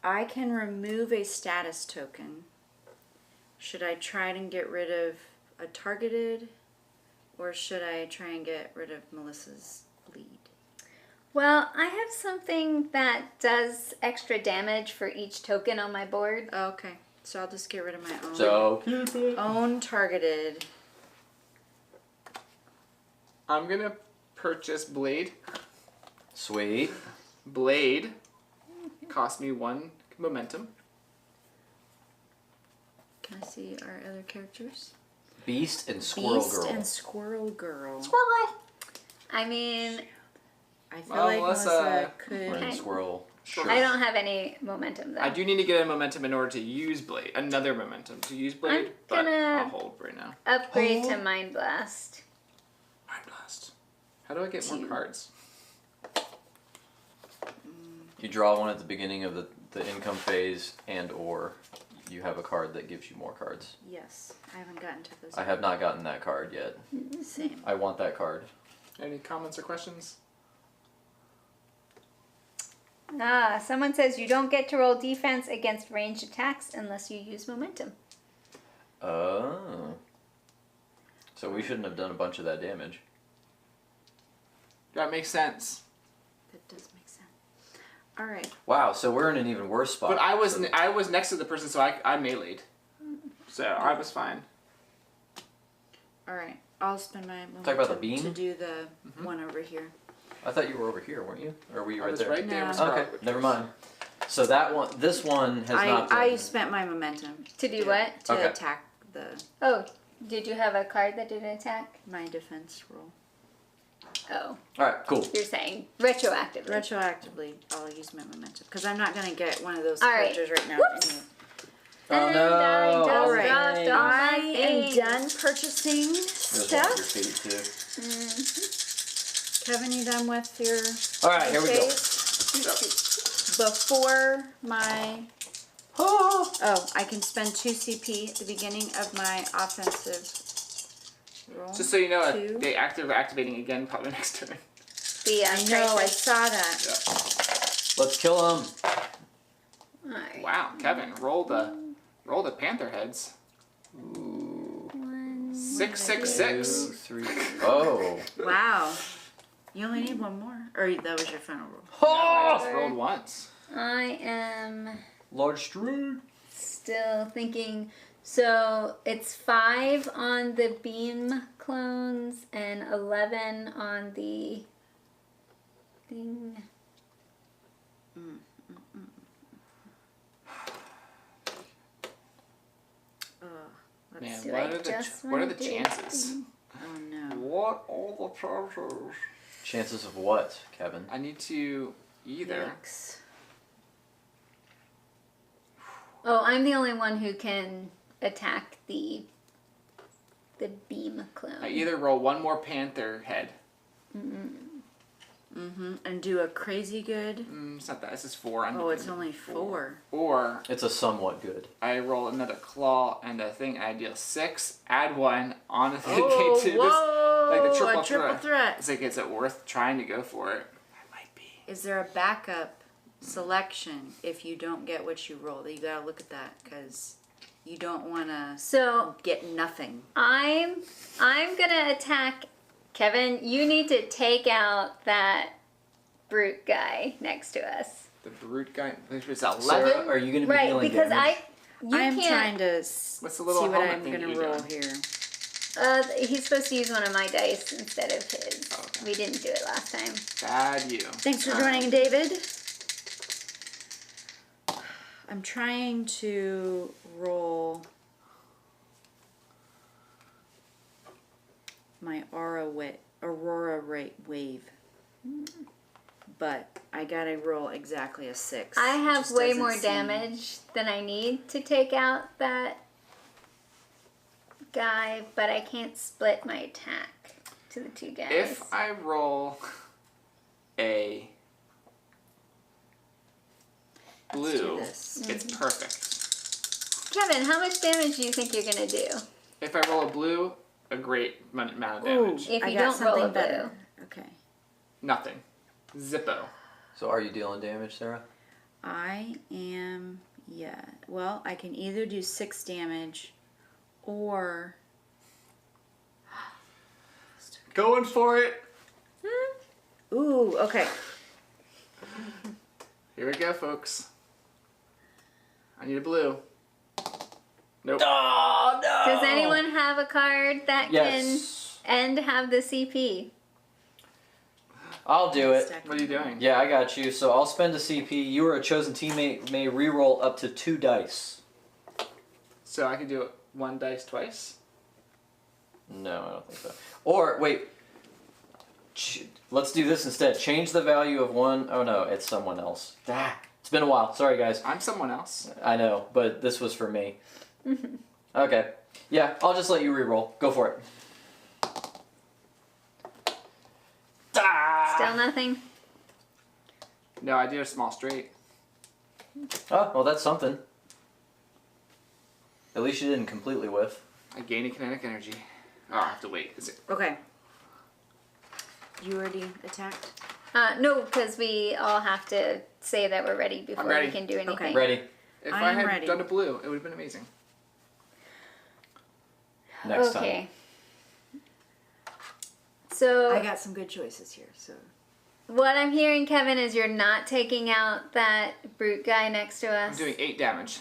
I can remove a status token. Should I try and get rid of a targeted, or should I try and get rid of Melissa's lead? Well, I have something that does extra damage for each token on my board. Oh, okay, so I'll just get rid of my own. So keep it. Own targeted. I'm gonna purchase Blade. Sweet. Blade cost me 1 momentum. Can I see our other characters? Beast and Squirrel Beast Girl. and Squirrel Girl. I mean, I feel Well, like Melissa, Melissa We're could. in Squirrel. Sure. I don't have any momentum though. I do need to get a momentum in order to use Blade. Another momentum to use Blade, but gonna- I'll hold right now. Upgrade to Mind Blast. Mind Blast. How do I get more 2. cards? You draw one at the beginning of the income phase, and or you have a card that gives you more cards. Yes, I haven't gotten to those. I have not gotten that card yet. Same. I want that card. Any comments or questions? Someone says you don't get to roll defense against ranged attacks unless you use momentum. Oh. So we shouldn't have done a bunch of that damage. That makes sense. That does make sense. All right. Wow, so we're in an even worse spot. But I was So- I was next to the person, so I meleeed. So I was fine. All right. I'll spend my momentum Talk about the beam? to do the one over here. I thought you were over here, weren't you? Or were you I right was there? right there. No. with Okay, Scarlet. never mind. So that one, this one has not been. I spent my momentum To do what? to Okay. attack Oh, did you have a card that did an attack? my defense roll. Oh, All right, cool. you're saying retroactively. Retroactively, I'll use my momentum because I'm not gonna get one of those All right. characters right now. Whoops. Anyway. Oh And no! I just All right. dropped all I my am things. done purchasing There's one at your stuff. feet too. Kevin, you done with your? All right, here we go. phase? Before my Oh, I can spend 2 CP at the beginning of my offensive roll. Just so you know, 2. they activating again probably next turn. The I know, I crisis. saw that. Yeah. Let's kill him. Alright. Wow, Kevin, roll the panther heads. Ooh. 666. 2, 3. Oh. Wow. You only need one more. Or that was your final roll. No, I just rolled once. I am Large strike. still thinking. So it's 5 on the beam clones and 11 on the thing. Let's Man, do what I are the just what are wanna the do chances? Oh no. What all the chances? Chances of what, Kevin? I need to either. Yikes. Oh, I'm the only one who can attack the beam clone. I either roll one more panther head. And do a crazy good. It's not that. This is 4. Oh, it's only 4. Or It's a somewhat good. I roll another claw and a thing, and I deal 6. Add 1 on the Oh, to whoa! like the triple a triple threat. It's like, is it worth trying to go for it? It might be. Is there a backup selection if you don't get what you roll? You gotta look at that because you don't want to So get nothing. I'm gonna attack Kevin. You need to take out that brute guy next to us. The brute guy. It's 11. Sarah, are you going to be Right, dealing because damage? you I'm can't. trying to What's the little see what helmet I'm thing gonna you're roll doing? here. He's supposed to use one of my dice instead of his. Oh, okay. We didn't do it last time. Bad you. Thanks for joining, David. I'm trying to roll my Aurora Wave. But I gotta roll exactly a 6. I It have just way doesn't more seem- damage than I need to take out that guy, but I can't split my attack to the two guys. If I roll a Let's do blue, this. it's perfect. Kevin, how much damage do you think you're gonna do? If I roll a blue, a great amount of Ooh, damage. If I you got don't roll something a blue. better. Okay. Nothing. Zippo. So are you dealing damage, Sarah? I am, yeah. Well, I can either do 6 damage or. Going for it. Ooh, okay. Here we go, folks. I need a blue. Nope. Oh, no! Does anyone have a card that Yes. can have the CP? I'll do it. What are you doing? Yeah, I got you. So I'll spend a CP. You or a chosen teammate may reroll up to 2 dice. So I can do it 1 dice twice? No, I don't think so. Or, wait. Let's do this instead. Change the value of 1. Oh, no, it's someone else. Ah, it's been a while. Sorry, guys. I'm someone else. I know, but this was for me. Okay. Yeah, I'll just let you reroll. Go for it. Still nothing? No, I did a small straight. Oh, well, that's something. At least you didn't completely whiff. I gain a kinetic energy. Oh, I have to wait. Is it? Okay. You already attacked? No, because we all have to say that we're ready before ready. we can do anything. Okay. Ready. If I I am had ready. done a blue, it would have been amazing. Next time. Okay. So I got some good choices here, so. what I'm hearing, Kevin, is you're not taking out that brute guy next to us. I'm doing 8 damage.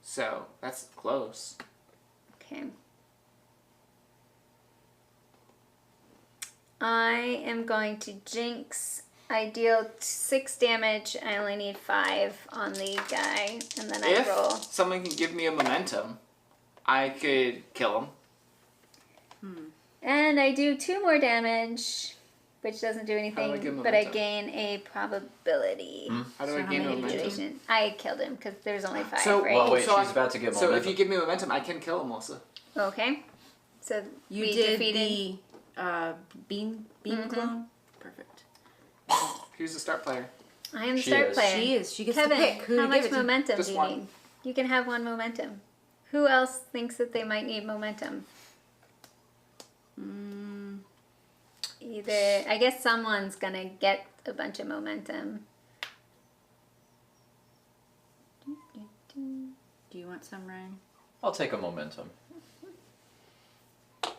So, that's close. Okay. I am going to jinx. I deal 6 damage. I only need 5 on the guy, and then I roll. If someone can give me a momentum, I could kill him. And I do 2 more damage, which doesn't do How do I anything, get but I momentum? gain a probability. How do So I how gain many momentum? Situation. I killed him because there's only 5, So- right? Well, wait, So she's about to get So momentum. if you give me momentum, I can kill him, Melissa. Okay. So You we did defeated. the beam clone? Perfect. Who's the start player? I am the She start is. player. She is. She gets Kevin, to pick who how to much give it to. momentum Just do you one. need? You can have 1 momentum. Who else thinks that they might need momentum? Either, I guess someone's gonna get a bunch of momentum. Do you want some, Ryan? I'll take a momentum. All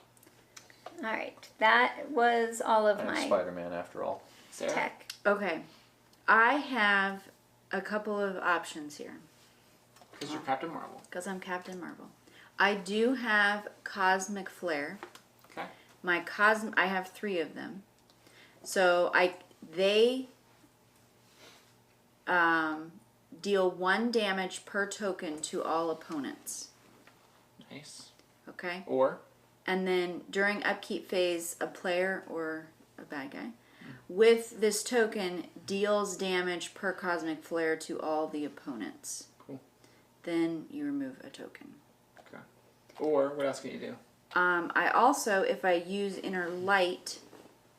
right, that was all of I'm my Spider-Man after all. Sarah? tech. Okay. I have a couple of options here Because you're Captain Marvel. because I'm Captain Marvel. I do have Cosmic Flare. Okay. I have 3 of them. So they deal 1 damage per token to all opponents. Nice. Okay? Or, And then during upkeep phase, a player or a bad guy with this token deals damage per cosmic flare to all the opponents. Cool. Then you remove a token. okay. Or, what else can you do? I also, if I use Inner Light,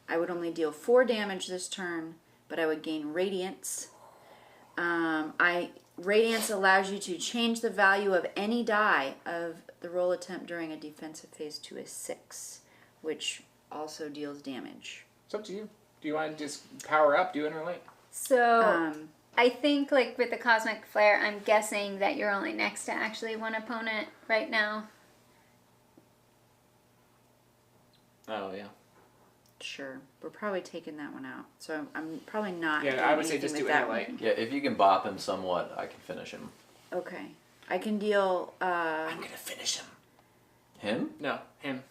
I would only deal 4 damage this turn, but I would gain Radiance. Radiance allows you to change the value of any die of the roll attempt during a defensive phase to a 6, which also deals damage. It's up to you. Do you want to just power up, do Inner Light? So I think, like with the cosmic flare, I'm guessing that you're only next to actually 1 opponent right now. Oh, yeah. Sure. We're probably taking that one out. So I'm probably not. Yeah, doing I would say anything just with do that inner light. one. Yeah, if you can bop him somewhat, I can finish him. Okay. I can deal. I'm gonna finish him. Him? No, him.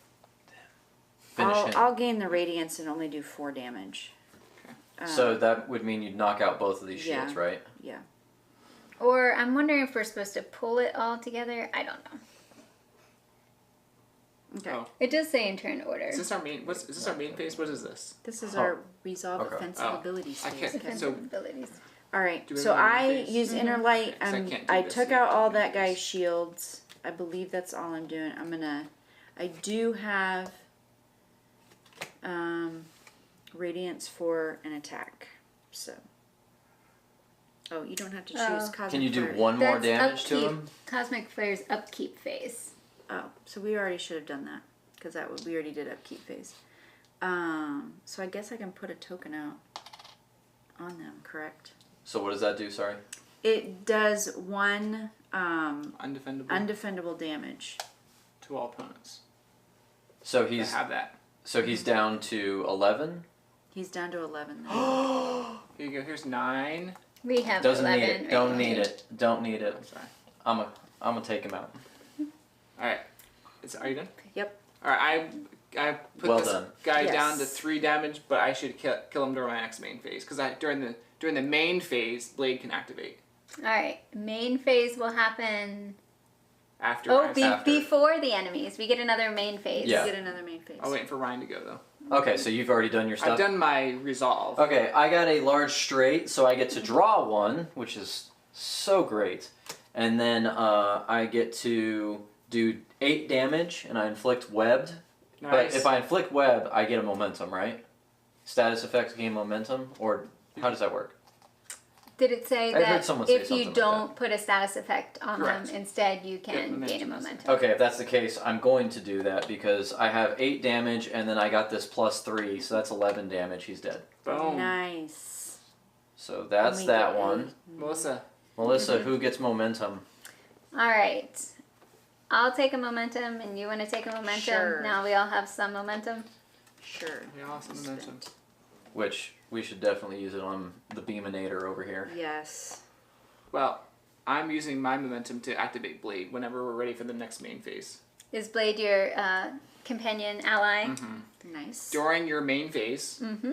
Finish him. I'll gain the radiance and only do 4 damage. So that would mean you'd knock out both of these shields, Yeah. right? Yeah. Or I'm wondering if we're supposed to pull it all together. I don't know. Okay. Oh. It does say in turn order. Is this our main? Is this our main phase? What is this? This is Oh. our resolve Okay. offensive Oh. abilities I phase. can't- Okay. Defensive so- abilities. All right. Do we So have any I main phase? use inner light. Because I can't do I this took yet. out all Main that phase. guy's shields. I believe that's all I'm doing. I do have radiance for an attack. So. Oh, you don't have to choose Oh. cosmic Can you do flare. one more That's damage to upkeep. him? Cosmic Flare's upkeep phase. Oh, so we already should have done that because we already did upkeep phase. So I guess I can put a token out on them. Correct. So what does that do? Sorry. It does 1 Undefendable undefendable damage. to all opponents. So I he's have that. down to 11. He's down to 11 then. Here you go. Here's 9. We have Doesn't 11 need it. right Don't here. need it. Don't need it. I'm sorry. I'm gonna take him out. All right. Are you done? Yep. All right. I put Well this done. guy Yes. down to 3 damage, but I should kill him during my next main phase because during the main phase, Blade can activate Alright, main phase will happen. after. Oh, after. before the enemies. We get another main phase. Yeah. Get another main phase. I'm waiting for Ryan to go though. Okay, so you've already done your stuff. I've done my resolve. Okay, I got a large straight, so I get to draw 1, which is so great. And then I get to do 8 damage, and I inflict webbed. Nice. But if I inflict web, I get a momentum, right? Status effects gain momentum, or how does that work? Did it say I heard that someone say if something you like don't put a status effect on Correct. them, instead you Get can gain a momentum. momentum? Okay, if that's the case, I'm going to do that because I have 8 damage, and then I got this +3, so that's 11 damage. He's dead. Boom. Nice. So that's We that get one. Melissa. Melissa, who gets momentum? Alright. I'll take a momentum, and you want to take a momentum? Sure. Now we all have some momentum. Sure. Yeah, awesome momentum. Which we should definitely use it on the Beaminator over here. Yes. Well, I'm using my momentum to activate Blade whenever we're ready for the next main phase. Is Blade your companion ally? Nice. During your main phase. Mm-hmm.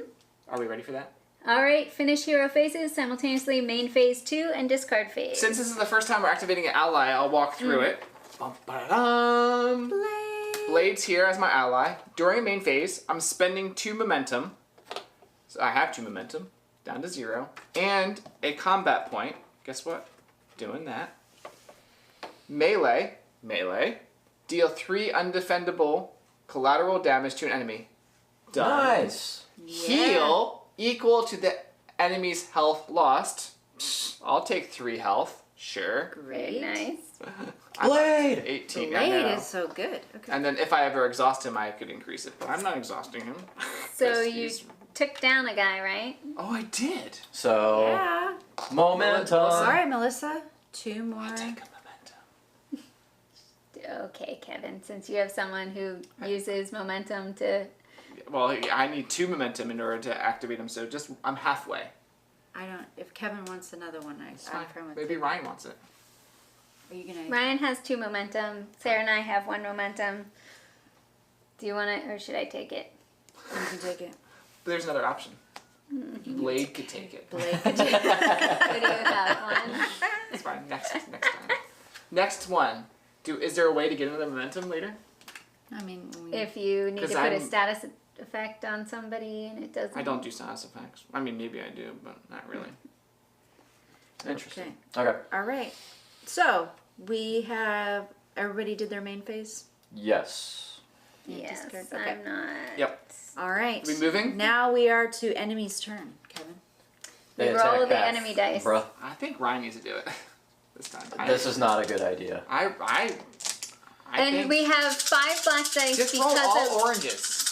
Are we ready for that? Alright, finish hero phases, simultaneously main phase 2 and discard phase. Since this is the first time we're activating an ally, I'll walk through it. Bum, ba-da-dum. Blade. Blade's here as my ally. During main phase, I'm spending 2 momentum. So I have 2 momentum, down to 0. And a combat point. Guess what? Doing that. Melee. Deal 3 undefendable collateral damage to an enemy. Done. Nice. Heal equal to the enemy's health lost. I'll take 3 health. Sure. Very Great. nice. I'm Blade! up to 18 Blade now. is so good. Okay. And then if I ever exhaust him, I could increase it. But I'm not exhausting him. So 'Cause you he's- took down a guy, right? Oh, I did. So, Yeah. momentum. Melissa. All right, Melissa. 2 more. I'll take a momentum. Okay, Kevin, since you have someone who uses momentum to... Well, I need 2 momentum in order to activate him, so just I'm halfway. I don't. If Kevin wants another one, I'm It's fine. fine with Maybe it. Ryan wants it. Are you gonna? Ryan has 2 momentum. Sarah and I have 1 momentum. Do you want it, or should I take it? You can take it. But there's another option. Blade could take it. Blade can take it. What do you have, 1? It's fine. Next time. Next one. Is there a way to get another momentum later? I mean, If you need to 'Cause put a I'm- status effect on somebody and it doesn't... I don't do status effects. I mean, maybe I do, but not really. Interesting. Okay. Okay. All right. So we have everybody did their main phase. Yes. Yes, Discard. Okay. I'm not... Yep. All right. Are we moving? Now we are to enemy's turn. Kevin. We They roll attack the half. enemy dice. Bruh, I think Ryan needs to do it this time. this is not a good idea. I And think we have 5 black dice just roll because all of oranges.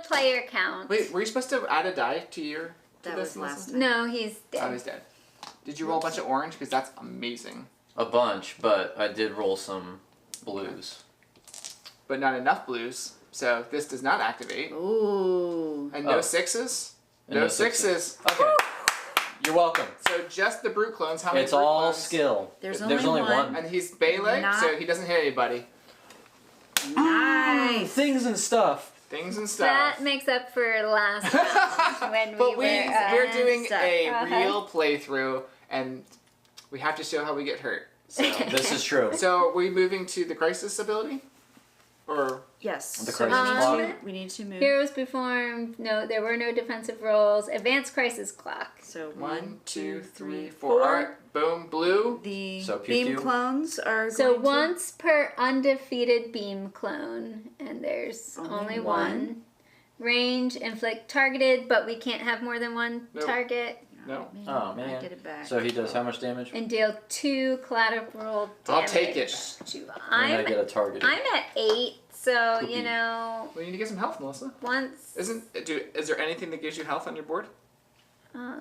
player count. Wait, were you supposed to add a die to your? To That this, was last Melissa? time. No, he's Oh, dead. he's dead. Did you roll a bunch of orange? Because that's amazing. A bunch, but I did roll some blues. But not enough blues. So this does not activate. Ooh. And no Oh. sixes? And No sixes. Okay. You're welcome. So just the brute clones. How many It's brute all clones? skill. There's only only one. one. And he's melee, Not- so he doesn't hit anybody. Nice. Things and stuff. Things and stuff. That makes up for last round when But we were. we're doing stuff. a Uh-huh. real playthrough, and we have to show how we get hurt. So, This is true. so are we moving to the crisis ability? Or Yes. The So crisis clock. we need to move. Heroes performed. No, there were no defensive rolls. Advanced crisis clock. So 1, 2, 3, 4. Alright, boom, blue. The So pew beam pew. clones are So going to- once per undefeated beam clone, and there's Only only one. one. Range, inflict targeted, but we can't have more than one Nope. target. No. Oh, I man. get it back. So he does how much damage? And deal 2 collateral damage. I'll take it. To, And I get a target. I'm at 8, so Poopy. you know, We need to get some health, Melissa. once. Is there anything that gives you health on your board? Uh,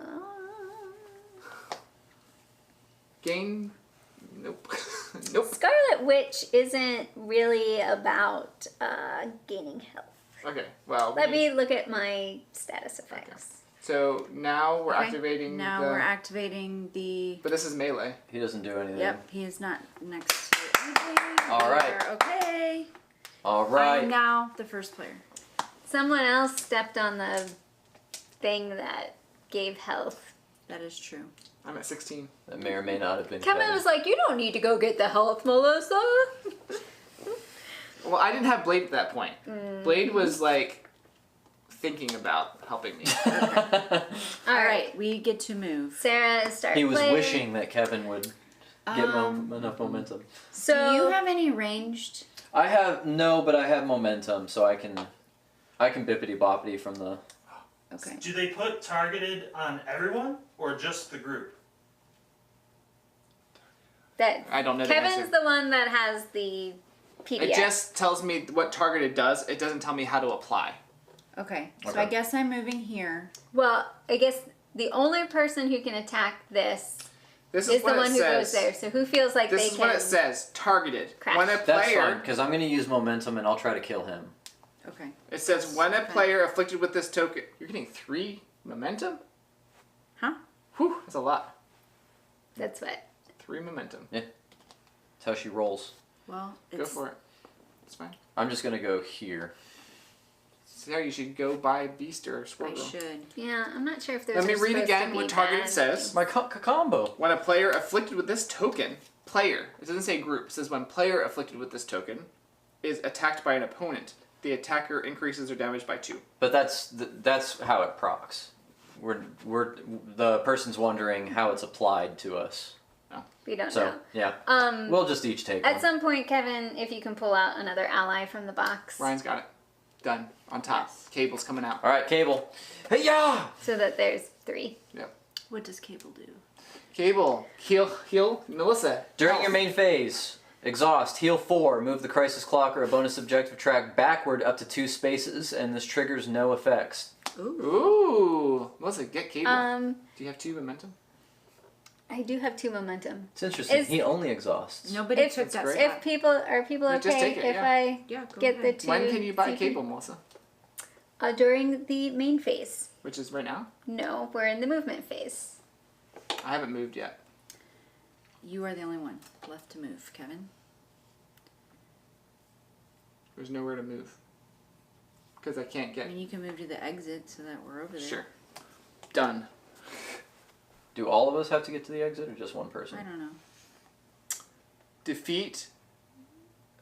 Gain? Nope. Nope. Scarlet Witch isn't really about gaining health. Okay, well. Let me look at my status effects. So now we're Okay. activating Now the. we're activating the. But this is melee. He doesn't do anything. Yep, he is not next to anything. All We right. are okay. All I am right. now the first player. Someone else stepped on the thing that gave health. That is true. I'm at 16. That may or may not have been. Kevin was like, "You don't need to go get the health, Melissa." Well, I didn't have Blade at that point. Mm. Blade was like thinking about helping me. All right, we get to move. Sarah is starting. He was play. wishing that Kevin would get enough momentum. So Do you have any ranged? I have no, but I have momentum, so I can bippity boppity from the. Okay. Do they put targeted on everyone or just the group? that I don't know the Kevin's answer. the one that has the PDF. It just tells me what targeted does. It doesn't tell me how to apply. Okay. So Okay. I guess I'm moving here. Well, I guess the only person who can attack this This is is the what one it who says. goes there. So who feels like This they is can? what it says. Targeted. Crash. When a That's fine, player, because I'm going to use momentum and I'll try to kill him. Okay. it says when a player afflicted with this token, you're getting 3 momentum. Huh? Whew, that's a lot. That's what. 3 momentum. That's how she rolls. Well, Go for it. It's fine. I'm just going to go here. So you should go buy Beast or I Squirrel. should. Yeah, I'm not sure if there's. Let me read again what targeted says. My combo. When a player afflicted with this token, player, it doesn't say group, it says when player afflicted with this token is attacked by an opponent, the attacker increases their damage by 2. But that's how it procs. We're the person's wondering how it's applied to us. We don't So know. yeah, Um, we'll just each take At one. some point, Kevin, if you can pull out another ally from the box, Ryan's got it. Done. On top. Yes. Cable's coming out. All right, Cable. Hey ya! so that there's 3. What does Cable do? Cable. Heal. Melissa. During health. your main phase, exhaust, heal 4, move the crisis clock or a bonus objective track backward up to 2 spaces, and this triggers no effects. Ooh. Ooh. Melissa, get Cable. Do you have 2 momentum? I do have 2 momentum. It's interesting. Is- he only exhausts. Nobody If- took that That's spot. If people are people Yeah, okay just take it, if yeah. I Yeah, go get ahead. the 2? When can you buy second- Cable, Melissa? During the main phase. Which is right now? No, we're in the movement phase. I haven't moved yet. You are the only one left to move, Kevin. There's nowhere to move. Because I can't I get... mean, you can move to the exit so that we're over there. Sure. Done. Do all of us have to get to the exit, or just one person? I don't know. Defeat,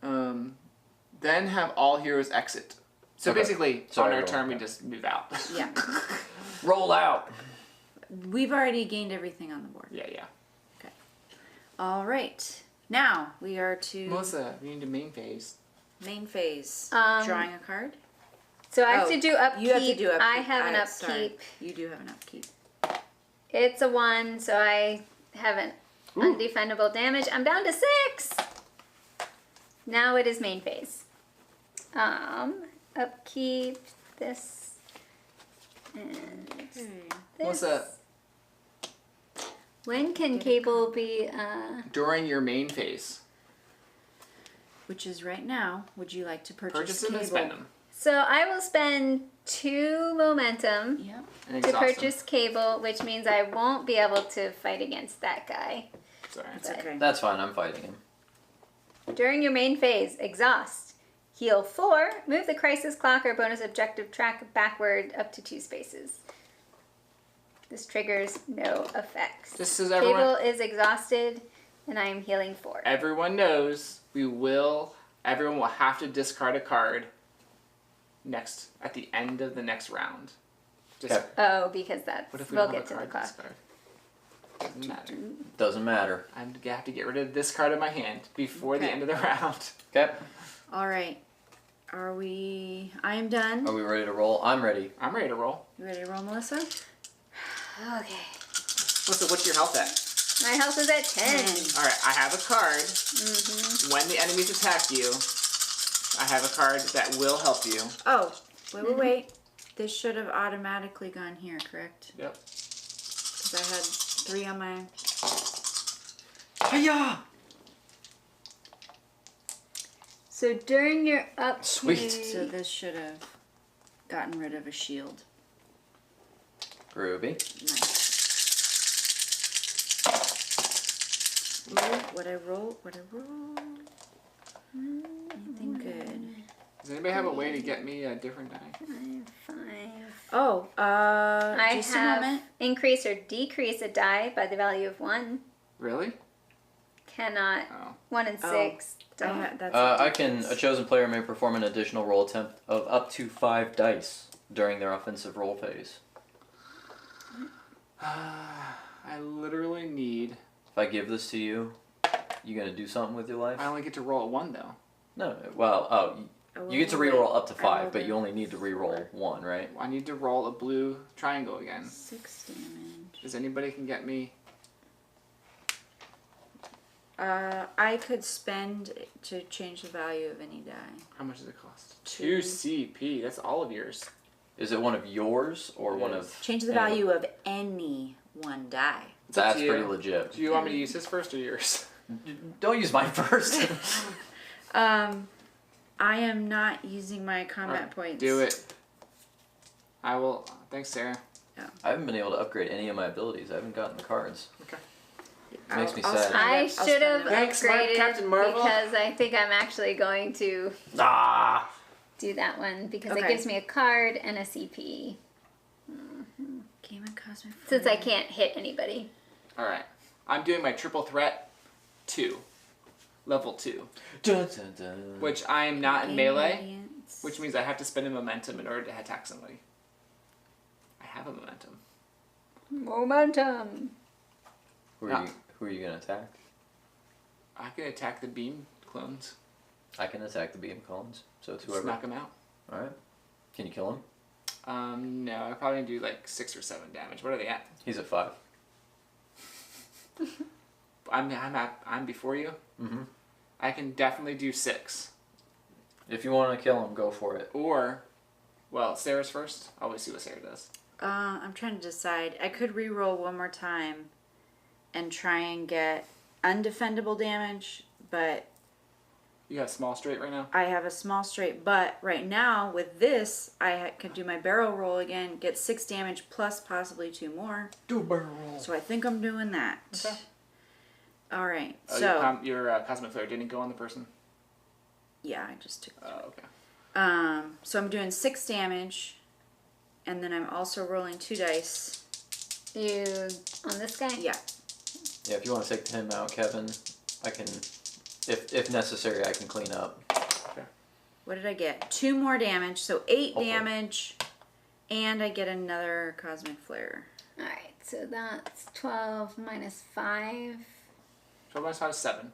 then have all heroes exit. So Okay. basically, Sorry, on our roll. turn, we just move out. Yeah. Roll out. We've already gained everything on the board. Yeah. All right. Now we are to Melissa, we need to main phase. main phase. Um, Drawing a card. So I have Oh, to do upkeep. You have to do upkeep. I have an Sorry. upkeep. You do have an upkeep. It's a 1, so I have an Ooh. undefendable damage. I'm down to 6. Now it is main phase. Upkeep this and this. Melissa, When can Cable be? during your main phase, Which is right now. Would you like to purchase purchase them cable? and spend them. So I will spend 2 momentum Yep. And to exhaust purchase cable, which means I won't be able to fight against that guy. them. Sorry. It's okay. That's fine. I'm fighting him. During your main phase, exhaust. Heal 4, move the crisis clock or bonus objective track backward up to 2 spaces. This triggers no effects. Just as Cable everyone, is exhausted, and I am healing 4. everyone knows, everyone will have to discard a card at the end of the next round. Just, Okay. Oh, because that's what if we we'll don't get have to a the card clock. to discard? Doesn't matter. Doesn't matter. I'm gonna have to get rid of this card in my hand before the Okay. end of the round. Okay. All right. I am done. Are we ready to roll? I'm ready. I'm ready to roll. You ready to roll, Melissa? Okay. What's your health at? My health is at 10. All right, I have a card. Mm-hmm. When the enemies attack you, I have a card that will help you. Oh, wait. This should have automatically gone here, correct? Yep. Because I had 3 on my... Hiya! So during your up Sweet. So this should have gotten rid of a shield. Ruby. Nice. Ooh, what I roll? Anything good? Does anybody have a way to get me a different die? 5. Oh, I just a have moment. increase or decrease a die by the value of 1. Really? Cannot. Oh. 1 and Oh. 6. I Don't. had, that's A chosen player may perform an additional roll attempt of up to 5 dice during their offensive roll phase. I literally need. If I give this to you, you gonna do something with your life? I only get to roll a 1 though. No. Well, you get to reroll up to 5, but you only need to reroll Four. 1, right? I need to roll a blue triangle again. 6 damage. Does anybody can get me? I could spend to change the value of any die. How much does it cost? 2. 2 CP. That's all of yours. Is it one of yours or one Yes. of? Change the anyone? value of any one die. It's up That's to you. pretty legit. Do you want me to use his first or yours? Don't use mine first. I am not using my combat Alright, points. Do it. I will. Thanks, Sarah. I haven't been able to upgrade any of my abilities. I haven't gotten the cards. Okay. Makes me I'll sad. spend I it. I'll should have spend it. Thanks, upgraded Captain Marvel. because I think I'm actually going to Ah! do that one because it Okay. gives me a card and a CP Game of Cosmic since I Flare. can't hit anybody. All right. I'm doing my triple threat 2. Level 2. Dun, dun, dun. Which I am not in Game melee. Radiance. Which means I have to spend a momentum in order to attack somebody. I have a momentum. Momentum. Who are you gonna attack? I can attack the beam clones. I can attack the beam clones. So it's Just whoever. knock them out. All right. Can you kill him? No, I probably do like 6 or 7 damage. What are they at? He's at 5. I'm before you. Mm-hmm. I can definitely do 6. If you want to kill him, go for it. Or, well, Sarah's first. I'll always see what Sarah does. I'm trying to decide. I could re-roll one more time and try and get undefendable damage, but You have small straight right now. I have a small straight. But right now, with this, I could do my barrel roll again, get 6 damage plus possibly 2 more. Do a barrel roll. So I think I'm doing that. Okay. All right. Oh, So your cosmic flare didn't go on the person. yeah, I just took. Oh, okay. So I'm doing 6 damage, and then I'm also rolling 2 dice. You on this guy? Yeah. Yeah, if you want to take him out, Kevin, I can. If necessary, I can clean up. What did I get? 2 more damage, so 8 Hopefully. damage, and I get another cosmic flare. All right. So that's 12 minus 5. 12 minus 5 is 7.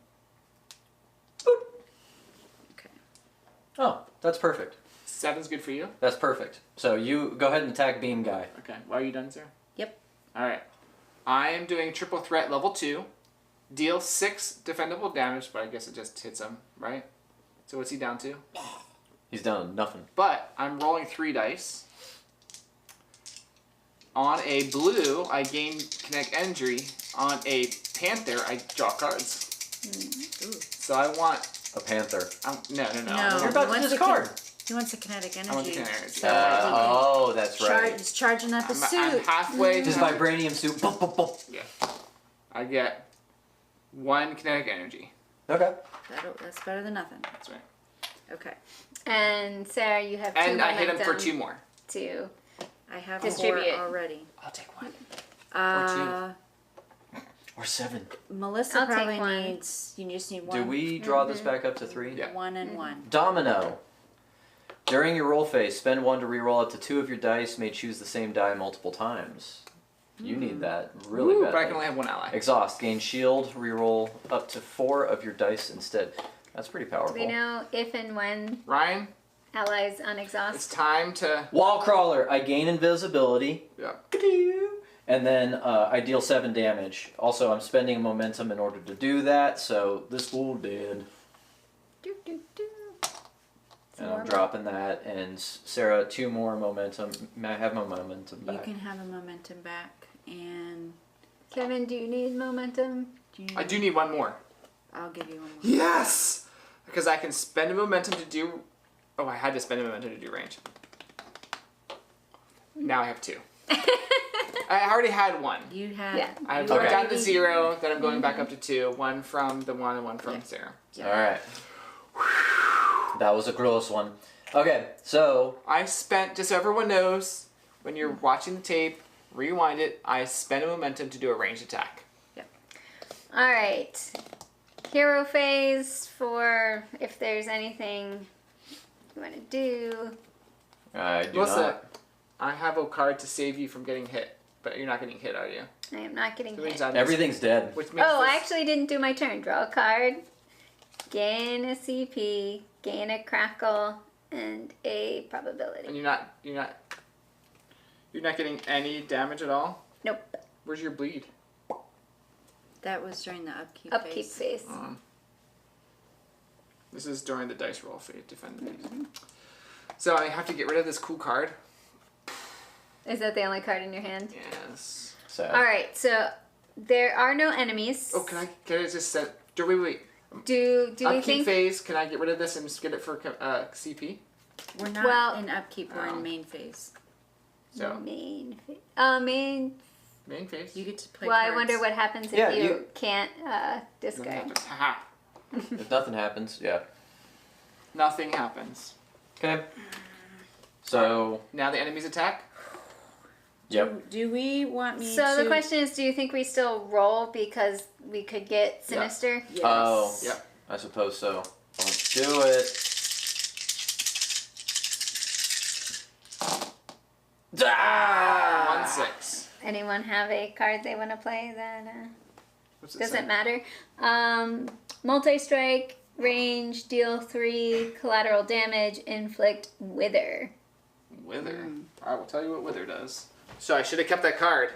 Okay. Oh, that's perfect. 7's good for you. That's perfect. So you go ahead and attack Beam Guy. Okay. Well, are you done, Sarah? Yep. All right. I am doing triple threat level 2. Deal 6 defendable damage, but I guess it just hits him, right? So what's he down to? He's down to nothing. But I'm rolling 3 dice. On a blue, I gain kinetic energy. On a panther, I draw cards. Ooh. So I want. A panther. No. No. You're about to Once it discard. He wants a kinetic energy. I want the kinetic energy. So that he can That's right. He's charging up his I'm suit. halfway. His to- vibranium suit. Boom, boom, boom. Yeah. I get 1 kinetic energy. Okay. That's better than nothing. That's right. Okay. And Sarah, you have 2 And I hit him for momentum 2 more. to I have Distribute. 4 already. I'll take 1. Or 7. Melissa I'll take probably 1. needs. You just need 1. Do we draw this back up to 3? Yeah. 1 and 1. Domino. During your roll phase, spend 1 to reroll up to 2 of your dice. May choose the same die multiple times. You need that really Ooh, badly. but I can only have 1 ally. Exhaust. Gain shield. Reroll up to 4 of your dice instead. That's pretty powerful. we know if and when Ryan, allies on it's exhaust. time to. Wall crawler. I gain invisibility. Yeah. And then I deal 7 damage. Also, I'm spending momentum in order to do that, so this will dead. Do, do, do. Some And I'm more dropping that. And Sarah, 2 more momentum. May I have my momentum You back? can have a momentum back, and Kevin, do you need momentum? I do need 1 more. I'll give you 1 more. Yes! Because I can spend a momentum to do. Oh, I had to spend a momentum to do range. Now I have 2. I already had 1. You had. Yeah. I you went Okay. down to 0, then I'm going back up to 2. 1 from the 1 and 1 from Yeah. Sarah. Alright. That was a close one. Okay, so I spent, just so everyone knows, when you're watching the tape, rewind it, I spent a momentum to do a ranged attack. All right. Hero phase for if there's anything you want to do. I do Melissa, not. I have a card to save you from getting hit, but you're not getting hit, are you? I am not getting Which means hit. I'm- Everything's dead. Which means Oh, I this- actually didn't do my turn. Draw a card, gain a CP, gain a crackle, and a And probability. you're not getting any damage at all? Nope. Where's your bleed? That was during the upkeep. Upkeep phase. phase. This is during the dice roll for you to defend the base. So I have to get rid of this cool card. Is that the only card in your hand? Yes. Sad. All right. So there are no enemies. Oh, can I just set? Wait. Do we Upkeep think? phase. Can I get rid of this and just get it for CP? We're not Well- in upkeep. We're Oh. in main phase. So Main. main phase. You get to play. Well, I cards. wonder what happens if Yeah, you you- can't Nothing discard. happens. Haha. If nothing happens, yeah. Nothing happens. Okay. So, Now the enemies attack. yep. Do we want me to? So the question is, do you think we still roll because we could get sinister? Yes. Oh. Yep. I suppose so. Let's do it. Ah! 1/6. Anyone have a card they want to play that What's it doesn't say? matter? Multi-strike, range, deal 3, collateral damage, inflict, wither. Wither. I will tell you what Wither does. So I should have kept that card.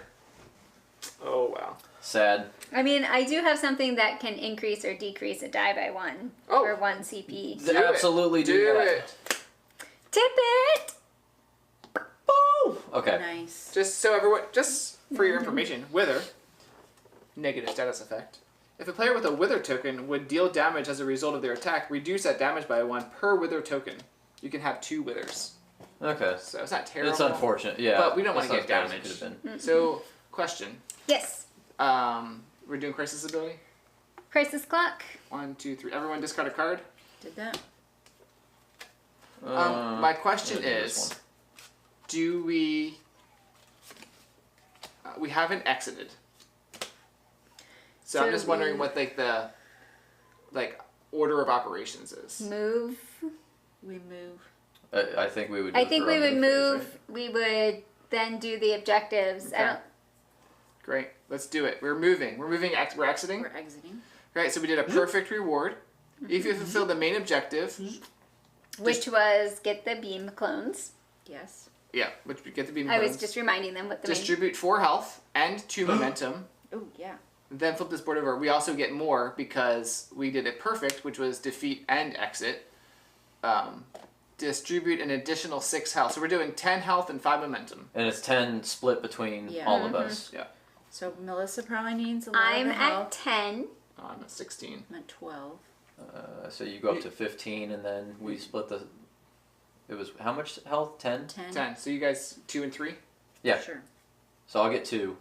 Oh wow. Sad. I mean, I do have something that can increase or decrease a die by 1 Oh. for 1 CP. Do it. Absolutely do that. it. Tip it! Boom! Okay. Nice. Just so everyone, just for your information, Wither, negative status effect. If a player with a Wither token would deal damage as a result of their attack, reduce that damage by 1 per Wither token. You can have 2 Withers. Okay. So it's not terrible. It's unfortunate, yeah. But we don't That's wanna not get as bad as it damage. could've been. So, question. Yes. We're doing Crisis Ability? Crisis clock. 1, 2, 3. Everyone discard a card. Did that? My question I'm gonna do this is, one. do we... we haven't exited. So I'm So just wondering we- what the order of operations is. Move. We move. I think we would do I it think for we our would phase, move. right? We would then do the objectives. I Okay. don't. Great, let's do it. We're moving. We're we're exiting. We're exiting. Right, so we did a perfect reward. If you fulfill the main objective, Which was get the beam clones. Yes. yeah, which we get the beam I was clones. just reminding them what the main. Distribute 4 health and 2 momentum. Oh yeah. Then flip this board over. We also get more because we did it perfect, which was defeat and exit. Distribute an additional 6 health. So we're doing 10 health and 5 momentum. And it's 10 split between Yeah. all of us. Yeah. So Melissa probably needs a little I'm bit of at help. 10. Oh, I'm at 16. I'm at 12. So you go up to 15 and then we split the... It was how much health? 10? 10. So you guys 2 and 3. Yeah. Sure. So I'll get 2.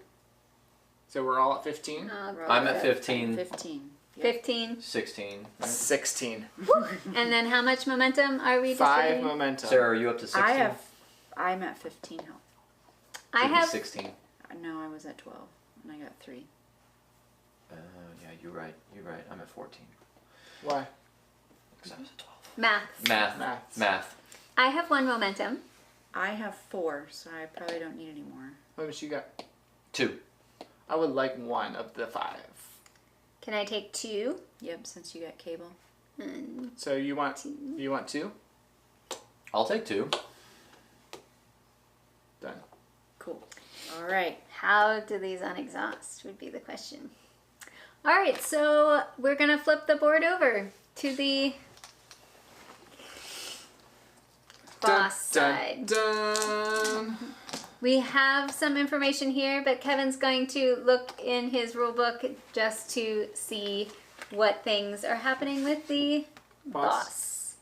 So we're all at 15. I'm at 15. 15. Yep. 15. 16. Right? 16. And then how much momentum are we 5 distributing? momentum. Sarah, are you up to 16? I'm at 15 health. I Should be have 16. No, I was at 12, and I got 3. Yeah, you're right. You're right. I'm at 14. Why? Because I was at 12. math. Math. I have 1 momentum. I have 4, so I probably don't need any more. How much you got? 2. I would like 1 of the 5. Can I take 2? Yep, since you got cable. And So you want 2? I'll take 2. Done. Cool. All right. how do these unexhaust would be the question. All right, so we're gonna flip the board over to the boss side. Dun. We have some information here, but Kevin's going to look in his rule book just to see what things are happening with the boss.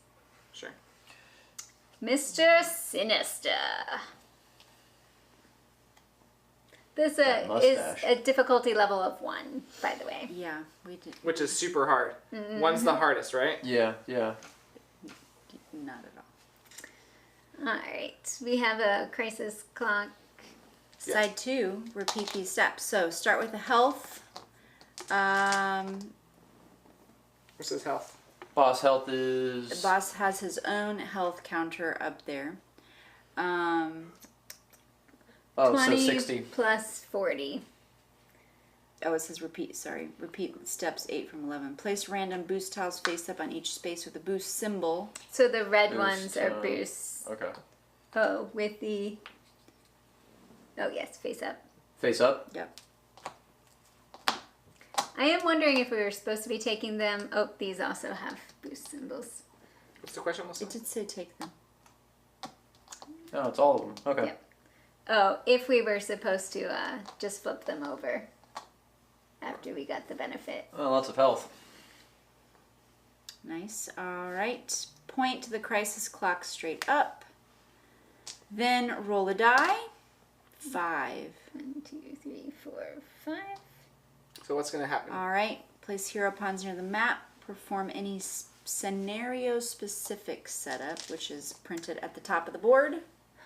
Sure. Mr. Sinister. This That is mustache. a difficulty level of 1, by the way. Yeah, we did. Which is super hard. One's the hardest, right? Yeah. Not at all. All right, we have a crisis clock. Yeah. Side 2, repeat these steps. So start with the health. What's his health? Boss health The is. boss has his own health counter up there. Oh, 20 so 60. plus 40. Oh, it says repeat. Sorry. Repeat steps 8 from 11. Place random boost tiles face up on each space with a boost symbol. So the red Boost, ones are boosts. Okay. Oh, with the. Oh, yes, face up. Face up. Yep. I am wondering if we were supposed to be taking them. Oh, these also have boost symbols. What's the question, Melissa? It did say take them. No, it's all of them. Okay. Yep. Oh, if we were supposed to just flip them over after we got the benefit. Oh, lots of health. Nice. All right. Point the crisis clock straight up. Then roll a die. 5. 1, 2, 3, 4, 5. So what's going to happen? All right. Place hero pawns near the map. Perform any scenario-specific setup, which is printed at the top of the board.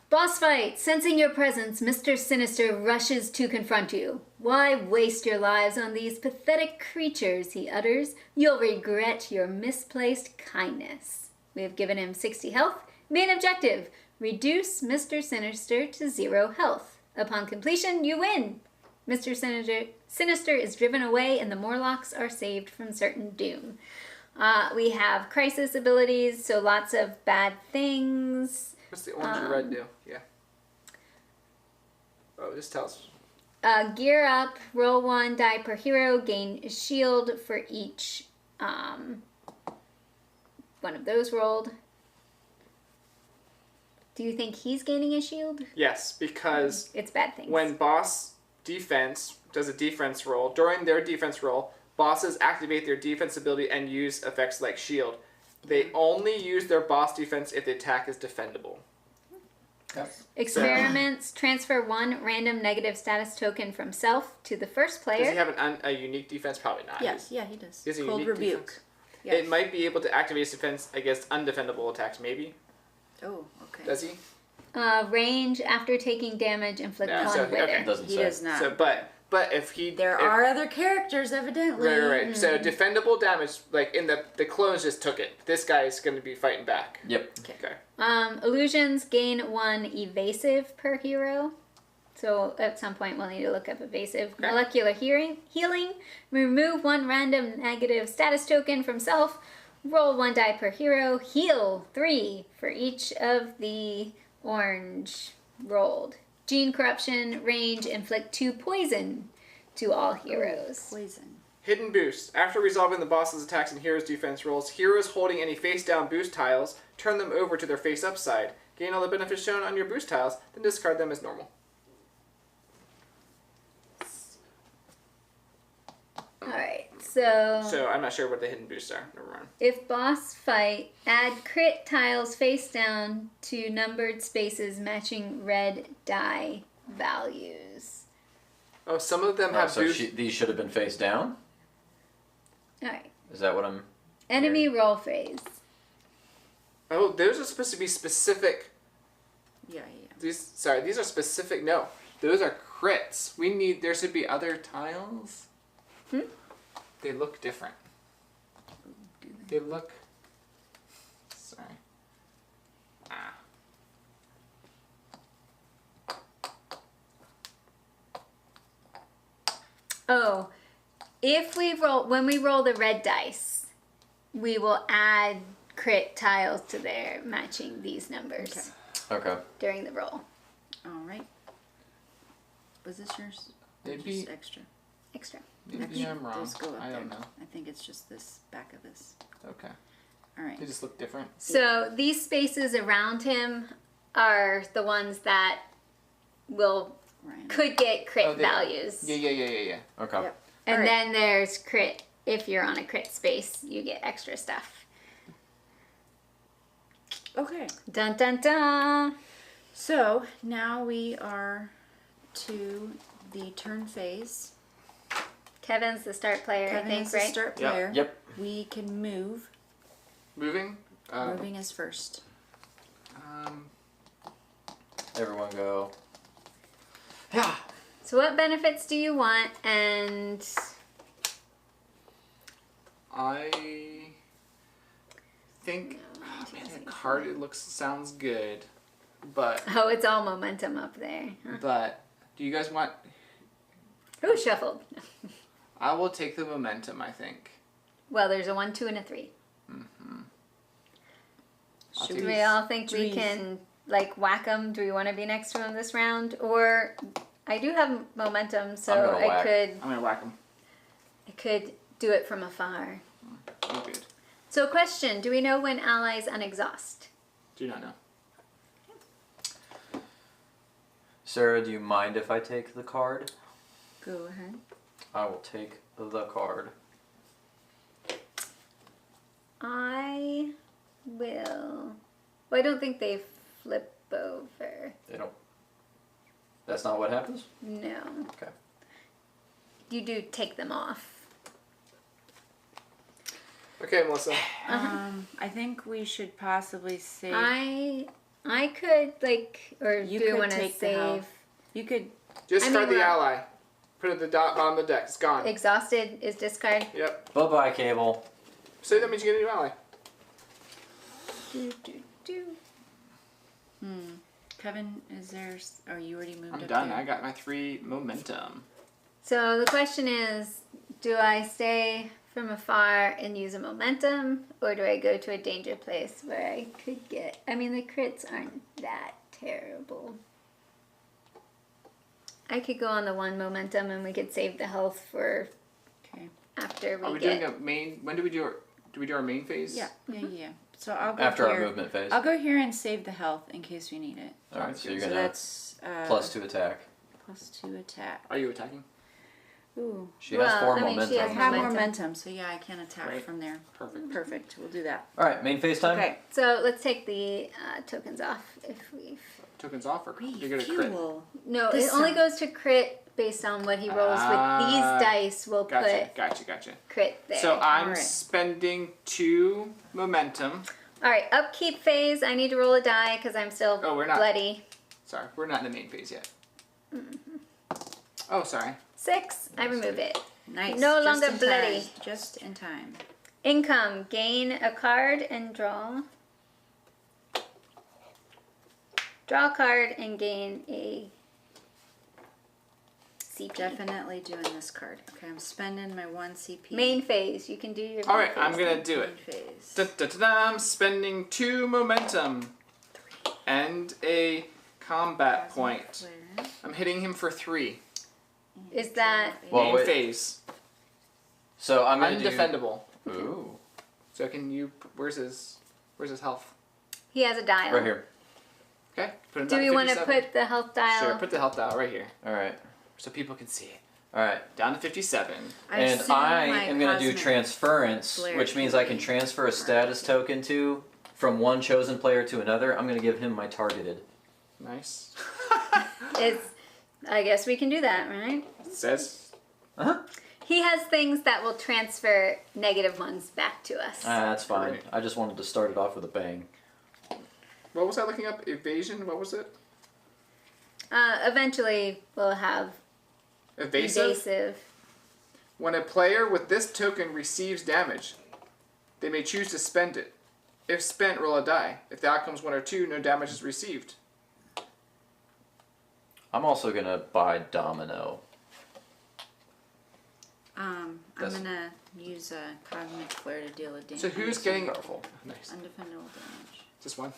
Boss fight! Sensing your presence, Mr. Sinister rushes to confront you. Why waste your lives on these pathetic creatures, he utters. You'll regret your misplaced kindness. We have given him 60 health. Main objective, reduce Mr. Sinister to 0 health. Upon completion, you win. Mr. Sinister is driven away and the Morlocks are saved from certain doom. We have crisis abilities, so lots of bad things. What's the orange and red do? Yeah. Oh, this tells. Gear up, roll 1 die per hero, gain a shield for each one of those rolled. Do you think he's gaining a shield? Yes, because It's bad things. when boss defense does a defense roll, during their defense roll, bosses activate their defense ability and use effects like shield. They only use their boss defense if the attack is defendable. Experiments, transfer 1 random negative status token from self to the first player. Does he have a unique defense? Probably not. Yes, yeah, he does. He has a Cold unique rebuke. defense. Yes. It might be able to activate his defense against undefendable attacks, maybe. Oh, okay. Does he? Range after taking damage, inflict No, 1 so, wither. okay. Doesn't He say. does not. So, but if he There if, are other characters, evidently. right. So defendable damage, like in the clones just took it. This guy is going to be fighting back. Yep. Okay. Illusions gain 1 evasive per hero. So at some point we'll need to look up evasive. Okay. Molecular healing. Remove 1 random negative status token from self. Roll 1 die per hero. Heal 3 for each of the orange rolled. Gene corruption. Range. Inflict 2 poison to all heroes. Poison. Hidden boost. After resolving the boss's attacks and heroes' defense rolls, heroes holding any face-down boost tiles turn them over to their face-up side. Gain all the benefits shown on your boost tiles, then discard them as normal. Alright. So I'm not sure what the hidden boosts are. Never mind. If boss fight, add crit tiles face down to numbered spaces matching red die values. Oh, some of them have so boosts. these should have been face down? Alright. Is that what I'm... Enemy roll phase. Oh, those are supposed to be specific. Yeah. These are specific. No, those are crits. There should be other tiles. They look different. They look. Sorry. Oh, when we roll the red dice, we will add crit tiles to their matching these numbers Okay. during the roll. All right. Was this yours? Or Maybe- just extra. Extra. Maybe I'm wrong. Those go up I don't there. know. I think it's just this back of this. Okay. All right. They just look different. So these spaces around him are the ones that Right. could get crit Oh, values. Yeah. Okay. Yep. And Alright. then there's crit. If you're on a crit space, you get extra stuff. Okay. Dun dun dun. So now we are to the turn phase. Kevin's the start player, Kevin I think, is the right? start Yep. player. Yep. We can move. Moving. Moving is first. Everyone go. Yeah. So what benefits do you want? And I think. Oh man, the card sounds good, but oh, it's all momentum up there. Huh? do you guys want? Who shuffled? I will take the momentum. I think. Well, there's a 1, 2, and a 3. I'll Should take Do we all think we can whack them? Do we want to be next to him this round? Or I do have momentum, so I'm gonna I whack. I'm gonna whack him. could do it from afar. Oh, good. So, question: do we know when allies unexhaust? Do not know. Sarah, do you mind if I take the card? Go ahead. I will take the card. I will. Well, I don't think they flip over. They don't. That's not what happens? No. Okay. You do take them off. Okay, Melissa. I think we should possibly save. I could or You do we could want to take the save? health. You could. Just I card mean, the we're- ally. Put it at the dot on the deck. It's gone. Exhausted is discard. Yep. Bye-bye, Cable. So that means you get a new ally. Do, do, do. Kevin, is there? Oh, you already moved I'm up done. there. I got my 3 momentum. So the question is, do I stay from afar and use a momentum, or do I go to a danger place where I could get... I mean, the crits aren't that terrible. I could go on the 1 momentum and we could save the health for Okay. after Are we we get... doing a main? When do we do our? Do we do our main phase? Yeah. Yeah. So I'll go After here. our movement phase. I'll go here and save the health in case we need it. Alright, so you're So gonna that's +2 attack. +2 attack. Are you attacking? Ooh. She has Well, 4 I mean, momentum. she has I have Momentum. momentum, so yeah, I can attack Great. from there. Perfect. Perfect. We'll do that. Alright, main phase time? Okay. So let's take the tokens off if we've... Tokens off or you're gonna crit? Refuel. No, This it only time. goes to crit based on what he rolls with these dice. We'll Gotcha. put Gotcha. crit there. So I'm Alright. spending 2 momentum. All right, upkeep phase. I need to roll a die because I'm still Oh, we're not. bloody. Sorry, we're not in the main phase yet. Oh, sorry. 6. I remove it. Nice. No Just longer in bloody. time. Just in time. Income. Gain a card and draw. Draw a card and gain a CP. Definitely doing this card. Okay, I'm spending my 1 CP. Main phase. You can do your. All main right, I'm phase. gonna do Main it. phase. Da-da-da-da, I'm spending 2 momentum and a combat point. Clear. I'm hitting him for 3. Is that? Well, main wait. phase. So I'm gonna Undefendable. do... Ooh. So can you? Where's his health? He has a dial. Right here. Okay. Put him Do down we want to 57. put the health dial? Sure. Put the health dial right here Alright. so people can see it. All right. Down to 57. And assume I my am going to do cosmic transference, flare which means I can be transfer a marked. status token from one chosen player to another. I'm going to give him my targeted. Nice. I guess we can do that, right? It says. Uh-huh. He has things that will transfer negative ones back to us. That's fine. Right. I just wanted to start it off with a bang. What was I looking up? Evasion? What was it? Eventually, we'll have evasive. When a player with this token receives damage, they may choose to spend it. If spent, roll a die. If the outcome is 1 or 2, no damage is received. I'm also going to buy Domino. I'm That's- gonna use a cosmic flare to deal with damage. So who's getting... Powerful. Nice. Undefendable damage? Just one.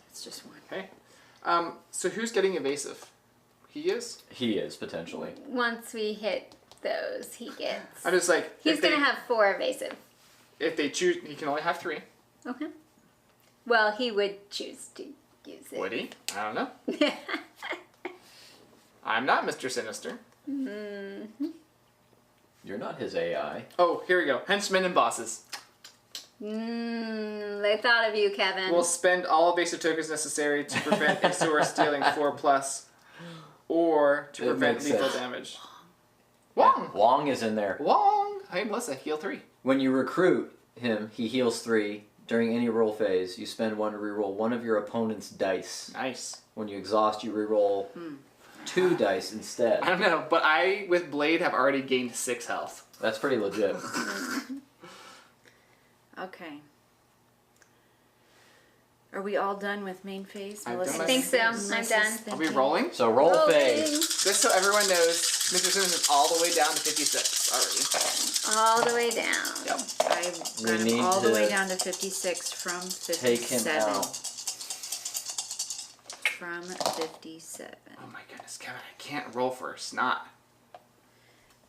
It's just one. Okay. So who's getting evasive? He is? He is, potentially. Once we hit those, he gets. I'm just like... He's if they- gonna have 4 evasive. If they choose... He can only have 3. Okay. Well, he would choose to use it. Would he? I don't know. I'm not Mr. Sinister. You're not his AI. Oh, here we go. Henchmen and bosses. They thought of you, Kevin. Will spend all evasive tokens necessary to prevent a source dealing 4+, or to It prevent makes lethal sense. damage. Wong! Wong is in there. Wong! Hey, Melissa, heal 3. When you recruit him, he heals 3. During any roll phase, you spend 1 to reroll one of your opponent's dice. Nice. When you exhaust, you reroll 2 dice instead. I don't know, but I, with Blade, have already gained 6 health. That's pretty legit. Okay. Are we all done with main phase? I've Melissa's- done my I think so. Melissa's I'm done. Are we thinking. rolling? So roll Rolling. phase. Just so everyone knows, Mr. Simmons is all the way down to 56 All the way down. already. Yep. I've We got him need all the to way down to 56 from 57. Take him out. From 57. Oh my goodness, Kevin, I can't roll for a snot.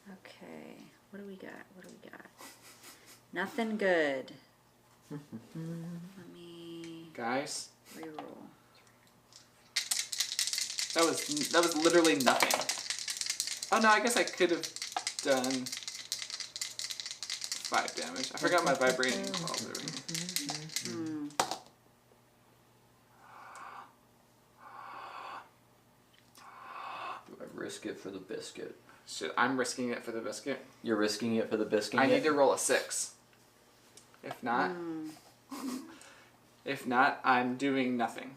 Okay. What do we got? What do we got? Nothing good. Let me Guys, reroll. that was literally nothing. Oh no, I guess I could have done 5 damage. I forgot my vibrating claws. There we go. Do I risk it for the biscuit? Shit, I'm risking it for the biscuit. You're risking it for the biscuit? I need to roll a 6. If not, I'm doing nothing.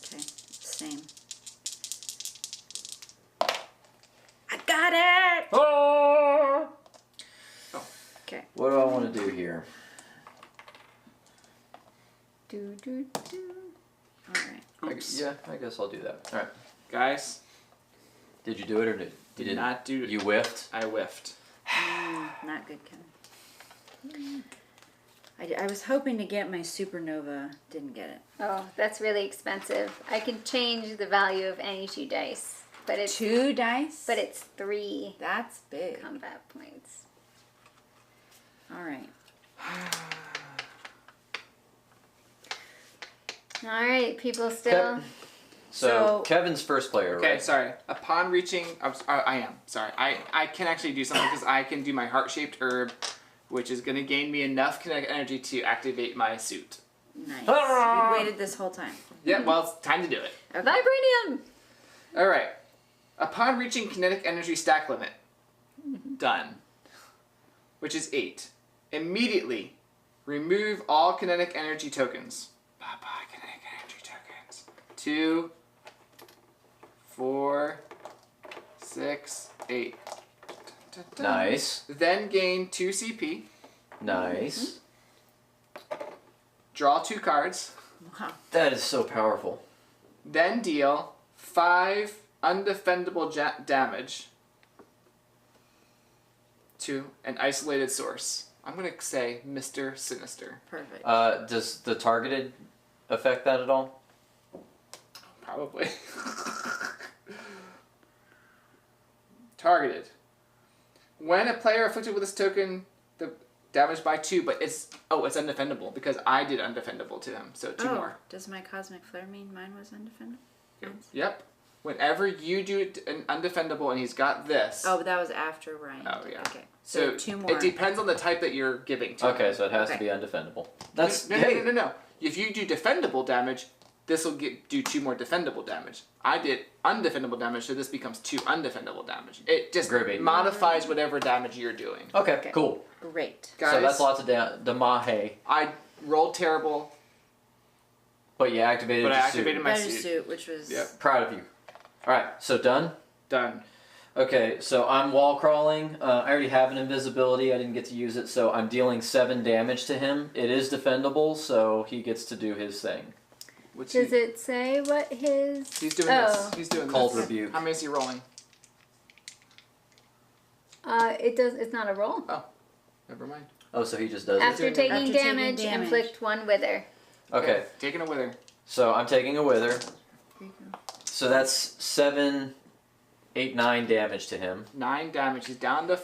Okay. Same. I got it! Oh! Okay. What do I want to do here? Do, do, do. Alright. I guess I'll do that. All right. Guys, Did you do it or did you did didn't? not do. You whiffed. I whiffed. Not good, Kevin. I was hoping to get my supernova. Didn't get it. Oh, that's really expensive. I can change the value of any 2 dice, but it's 2 dice? but it's 3 That's big. combat points. Alright. All right, people still. So- Kevin's first player, Okay, right? sorry. Upon reaching, I am sorry. I can actually do something because I can do my heart-shaped herb, which is going to gain me enough kinetic energy to activate my suit. Nice. Ah! We've waited this whole time. Yeah, well, it's time to do it. Okay. Vibranium. All right. Upon reaching kinetic energy stack limit, done, which is 8. Immediately, remove all kinetic energy tokens. Bye-bye, kinetic energy tokens. 2, 4, 6, 8. Dun, dun, dun. Nice. Then gain 2 CP. Nice. Draw 2 cards. Wow. That is so powerful. Then deal 5 undefendable damage to an isolated source. I'm going to say Mr. Sinister. Perfect. Does the targeted affect that at all? Probably. Targeted. When a player afflicted with this token, the damage by 2, but it's undefendable because I did undefendable to him. So 2 more. Does my cosmic flare mean mine was undefendable? Yep. Whenever you do an undefendable and he's got this. Oh, but that was after Ryan. Oh, yeah. Okay. So 2 more. it depends on the type that you're giving to him. Okay, so it has to Okay. be undefendable. That's No. If you do defendable damage, this will do 2 more defendable damage. I did undefendable damage, so this becomes 2 undefendable damage. It just Groovy. modifies whatever damage you're doing. Okay, cool. Great. Guys, So that's lots of damahe, I rolled terrible, but you activated but I your activated suit. my Better suit. suit, which was... Yep. Proud of you. Alright, so done? Done. Okay, so I'm wall crawling. I already have an invisibility. I didn't get to use it, so I'm dealing 7 damage to him. It is defendable, so he gets to do his thing. Does it say what his? He's doing this. He's doing Cold this. rebuke. How many is he rolling? It does. It's not a roll. Never mind. Oh, so he just does it. After taking After taking damage, damage. inflict 1 wither. Okay, Taking a wither. so I'm taking a wither. So that's 7, 8, 9 damage to him. 9 damage. He's down to...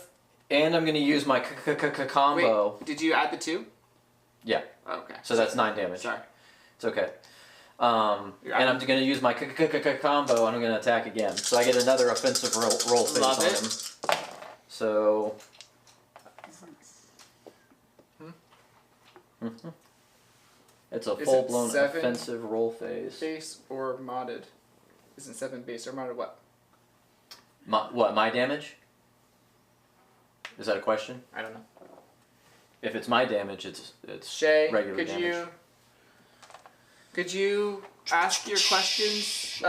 And I'm going to use my combo. Wait, did you add the 2? Yeah. Oh, okay. So that's 9 damage. Sorry. It's okay. And I'm going to use my combo and I'm going to attack again. So I get another offensive roll face Love on it. him. So... It's a Is it full-blown 7 offensive roll phase. Base or modded? Isn't 7 base or modded what? My damage? Is that a question? I don't know. If it's my damage, it's Shay, regular could damage. could you ask your questions?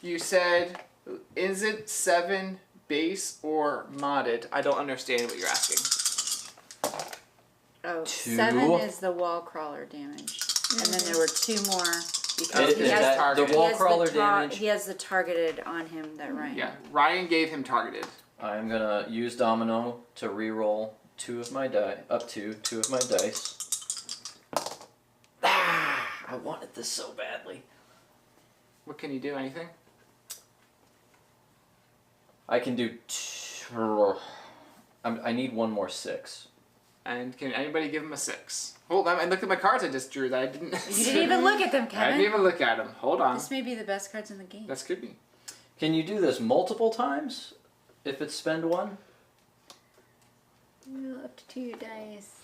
You said, is it 7 base or modded? I don't understand what you're asking. Oh, 2. 7 is the wall crawler damage. And then there were 2 more because Is that he the wall has crawler damage? He has the targeted on him that Ryan. Yeah, Ryan gave him targeted. I'm gonna use Domino to re-roll 2 of my up to 2 of my dice. I wanted this so badly. What can you do? Anything? I can do. I need 1 more 6. And can anybody give him a 6? Hold on, and look at my cards I just drew that I didn't. You didn't even look at them, I Kevin. didn't even look at them. Hold on. This may be the best cards in the game. This could be. Can you do this multiple times? If it's spend 1? Up to 2 dice.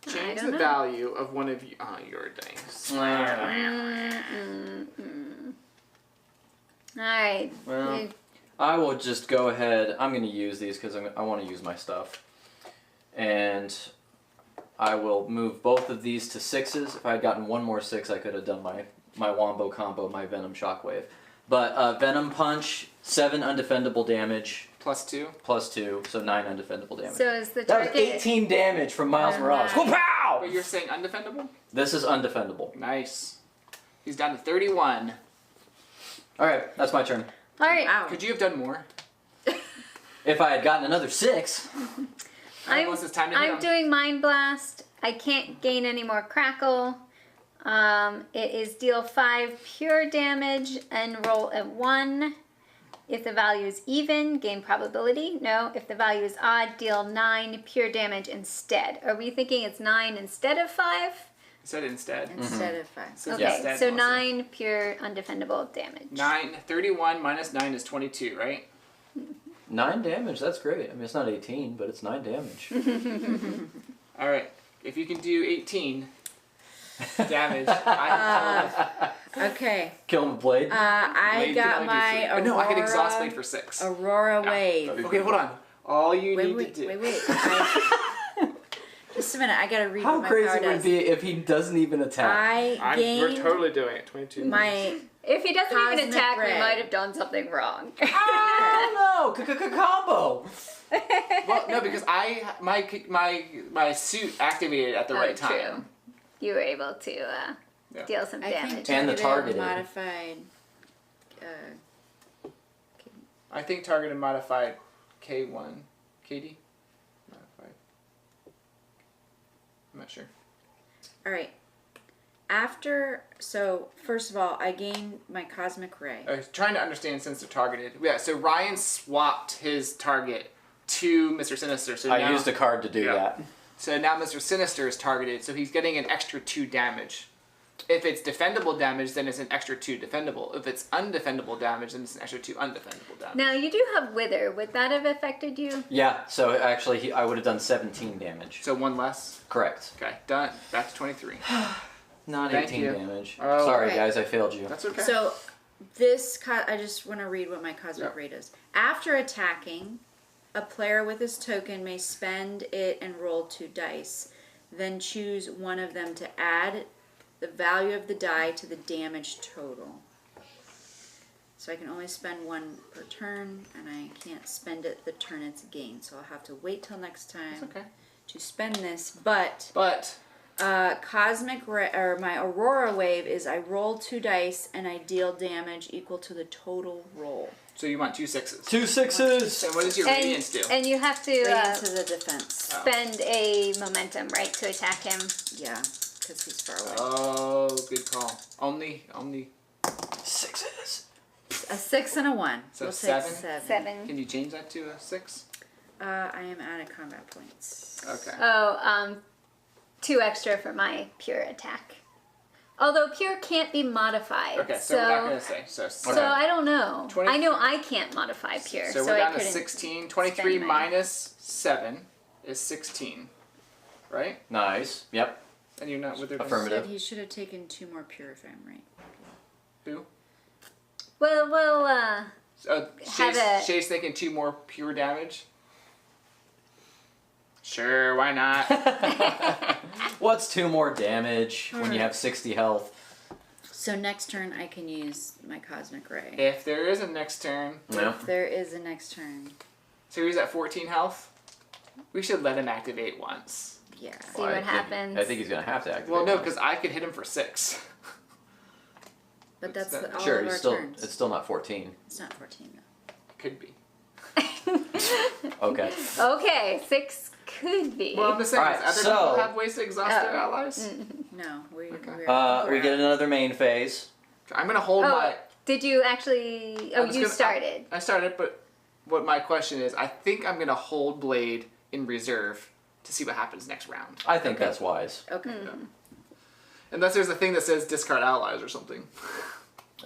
Change don't the know. value of one of your dice. Alright. Well, I will just go ahead. I'm going to use these because I want to use my stuff. And I will move both of these to 6s. If I had gotten 1 more 6, I could have done my Wombo combo, my Venom Shockwave. But Venom Punch, 7 undefendable damage, +2. plus 2, so 9 undefendable damage. So is the That was target 18 damage from Miles Oh, Morales. nice. Pow! But you're saying undefendable? This is undefendable. Nice. He's down to 31. Alright, that's my turn. Alright. Wow. Could you have done more? If I had gotten another 6. Unless it's time to hit I'm him. doing Mind Blast. I can't gain any more Crackle. It is deal 5 pure damage and roll a 1. If the value is even, gain probability. No. If the value is odd, deal 9 pure damage instead. Are we thinking it's 9 instead of 5? It said instead. Instead of 5. So Okay, instead so also. 9 pure undefendable damage. 31 minus 9 is 22, right? 9 damage, that's great. I mean, it's not 18, but it's 9 damage. Alright. If you can do 18 damage, Okay. Kill him with Blade. I Blade can got only do my 3. Aurora. No, I can exhaust Blade for 6. Aurora Yeah. Wave. Okay, hold on. All you need Wait. to do. Just a minute. I gotta read How what my crazy power would it does. be if he doesn't even attack? We're totally doing it. 22. My If he doesn't even Cosmic attack, we Ray. might have done something wrong. Oh no! Combo! Well, no, because my suit activated at the right time. True. You were able to Yeah. deal some I think damage. And the targeted. modified. I think targeted modified K1. KD? Modified. I'm not sure. All right. So first of all, I gain my cosmic ray. I was trying to understand since they're targeted. Yeah, so Ryan swapped his target to Mr. Sinister. So I now, used a card to do that. So now Mr. Sinister is targeted, so he's getting an extra 2 damage. If it's defendable damage, then it's an extra 2 defendable. If it's undefendable damage, then it's an extra 2 undefendable damage. Now you do have Wither. Would that have affected you? Yeah, so actually I would have done 17 damage. So 1 less. Correct. Okay, done. Back to 23. Not Thank 18 you. damage. Oh, Sorry, okay. guys, I failed you. That's okay. So I just want to read what my cosmic Yep. ray does. After attacking, a player with this token may spend it and roll 2 dice. Then choose one of them to add the value of the die to the damage total. So I can only spend 1 per turn, and I can't spend it the turn it's gained. So I'll have to wait till next time That's okay. to spend this. But But cosmic ray, or my aurora wave is I roll 2 dice and I deal damage equal to the total roll. so you want 2 6s. 2 6s! And what does your radiance do? And you have to Radiant to the defense. spend a momentum, right, to attack him. Yeah, because he's far away. Oh, good call. Only 6s! A 6 and a 1. So We'll take 7? 7. Can you change that to a 6? I am out of combat points. Okay. Oh, 2 extra for my pure attack. Although pure can't be modified. Okay, so we're not going to say. So, So I don't know. 23. I know I can't modify pure, so so we're I down to couldn't. 16. 23 spend mine. minus 7 is 16. Right? Nice. Yep. And you're not with her. Affirmative. Said he should have taken 2 more pure if I'm right. Who? Well, Oh, Have Shay's thinking 2 more pure damage. Sure, why not? What's 2 more damage when you have 60 health? So next turn I can use my cosmic ray. If there is a next turn, No. If there is a next turn. so he's at 14 health. We should let him activate once. Yeah. see what happens. I think he's going to have to activate Well, no, once. because I could hit him for 6. But that's that- all Sure, of he's our still, turns. it's still not 14. It's not 14 though. Could be. Okay. Okay, 6 could be. Well, I'm just saying, Alright, other so- people have ways to exhaust their allies. No, Okay. We get another main phase. I'm going to hold Oh, my... did you actually? Oh, I'm just you gonna- started. I started, but what my question is, I think I'm going to hold Blade in reserve to see what happens next round. I think that's wise. Okay. Unless there's a thing that says discard allies or something.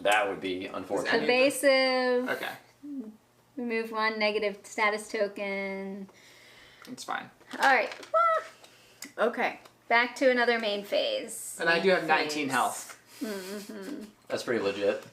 That would be unfortunate. Evasive. Okay, Remove 1 negative status token. it's fine. All right, Okay. back to another main phase. And I do have Phase. 19 health. That's pretty legit.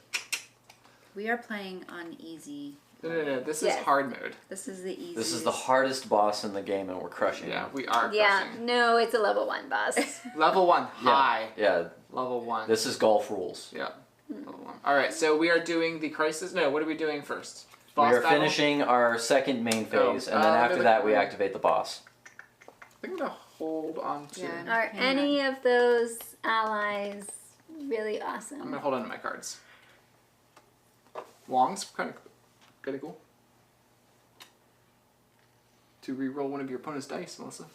We are playing on easy. No. This is Yes. hard mode. This is the easiest. This is the hardest boss in the game, and we're crushing Yeah, it. we are Yeah, crushing. no, it's a level 1 boss. Level 1, Yeah. high. Yeah, Level 1. this is golf rules. Yeah. Level 1. Alright, so we are doing the crisis. No, what are we doing first? We are battle? finishing our second main phase, and then let me after look that, at we my- activate the boss. I think I'm going to hold on to... Yeah. Are Hang any of those allies really I'm awesome? going to hold on to my cards. Wong's kind of cool. To re-roll one of your opponent's dice, Melissa.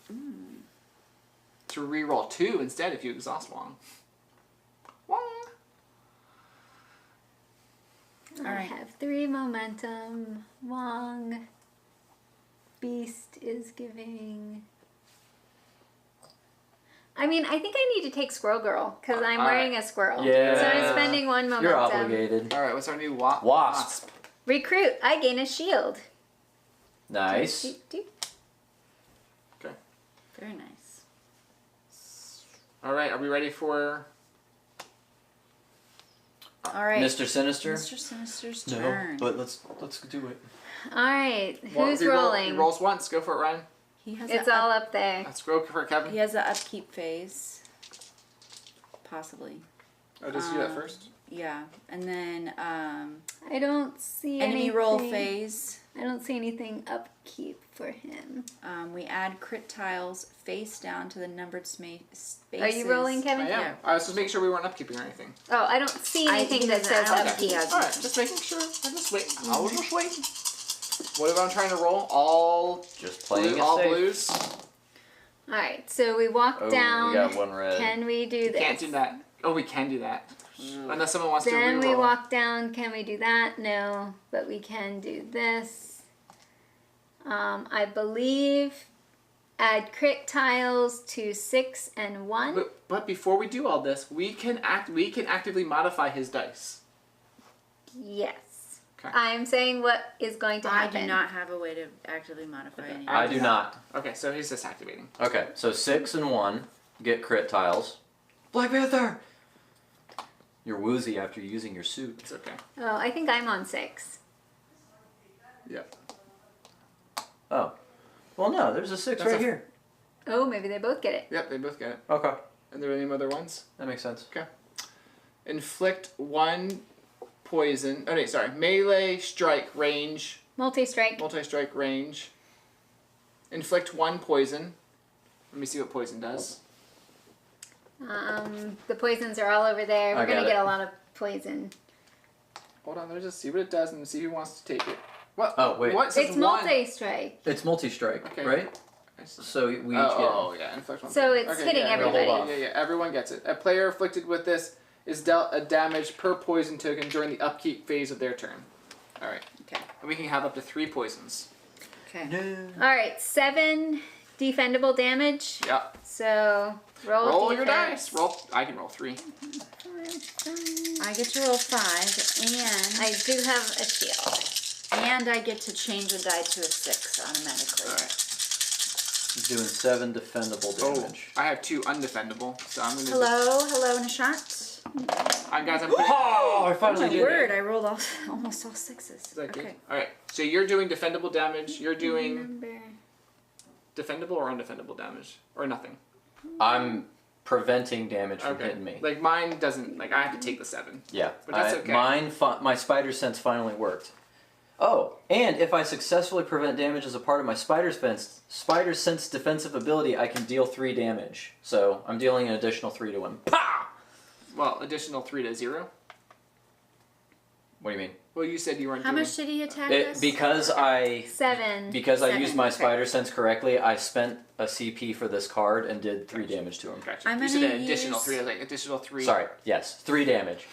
To re-roll 2 instead if you exhaust Wong. Wong! I Alright. have 3 momentum. Wong. Beast is giving. I mean, I think I need to take Squirrel Girl because I'm Alright. wearing a squirrel. Yeah. So I'm spending 1 momentum. You're obligated. Alright, what's our new Wasp. Recruit. I gain a shield. Nice. Do, do. Very nice. Alright, are we ready for... All right. Mr. Sinister? Mr. Sinister's No, turn. but let's do it. All right. Who's He rolling? rolls once. Go for it, Ryan. He has It's a all up, up there. Let's go for it, Kevin. he has an upkeep phase. Possibly. Oh, does he do that first? Yeah. And then I don't see enemy anything. roll phase. I don't see anything upkeep for him. We add crit tiles face down to the numbered spaces. Are you rolling, Kevin? I am. Yeah. I was just making sure we weren't upkeeping or anything. Oh, I don't see I anything think that says I don't think upkeep. he has- Alright, just making sure. I'm just waiting. I was just waiting. What if I'm trying to roll? All Just playing it all safe. blues? All right, so we walk Oh, down. we got 1 red. Can we do this? Can't do that. Oh, we can do that. Unless someone wants to Then reroll. we walk down. Can we do that? No, but we can do this. I believe add crit tiles to 6 and 1. But before we do all this, we can actively modify his dice. Yes. Okay. I'm saying what is going to I happen. do not have a way to actively modify anything. I do not. Okay, so he's just activating. Okay, so 6 and 1 get crit tiles. Black Panther! You're woozy after using your suit. It's okay. Oh, I think I'm on 6. Yep. Oh. Well, no, there's a 6 That's right a- here. Oh, maybe they both get it. Yep, they both get it. Okay, And there are any other ones? that makes sense. Inflict 1 poison. Oh, no, sorry. Melee, strike, range. Multi-strike. Multi-strike, range. Inflict 1 poison. Let me see what poison does. The poisons are all over there. I We're gonna got get it. a lot of poison. Hold on, let me just see what it does and see who wants to take it. What? Oh, wait. What? It says It's one. multi-strike. It's multi-strike, Okay. right? I see. So we each get... Oh, yeah, inflict 1. So it's hitting yeah, everybody. Hold Yeah, everyone gets it. A player afflicted with this is dealt a damage per poison token during the upkeep phase of their turn. Alright. Okay. And we can have up to 3 poisons. Okay. All right, 7 defendable damage. Yep. So roll Your defense. dice. Roll. I can roll 3. I get to roll 5, and I do have a shield. I get to change a die to a 6 automatically. Alright. He's doing 7 defendable damage. I have 2 undefendable, so I'm gonna. Hello, Nishat. Guys, I'm putting. Oh, I Oh finally my did word! it. I rolled almost all 6s. Is that good? Okay. Alright. So you're doing defendable damage. You're doing Remember. defendable or undefendable damage, or nothing. I'm preventing damage from Okay. hitting me. Like mine doesn't. Like I have to take the 7. Yeah, But that's okay. my spider sense finally worked. Oh, and if I successfully prevent damage as a part of my spider sense defensive ability, I can deal 3 damage. So I'm dealing an additional 3 to him. Pa! Well, additional 3 to 0. What do you mean? Well, you said you weren't How doing. much did he attack us? Because I 7. used my Okay. spider sense correctly, I spent a CP for this card and did 3 damage to him. Gotcha. I'm You said gonna an additional use- 3. Like additional 3. Sorry, yes, 3 damage.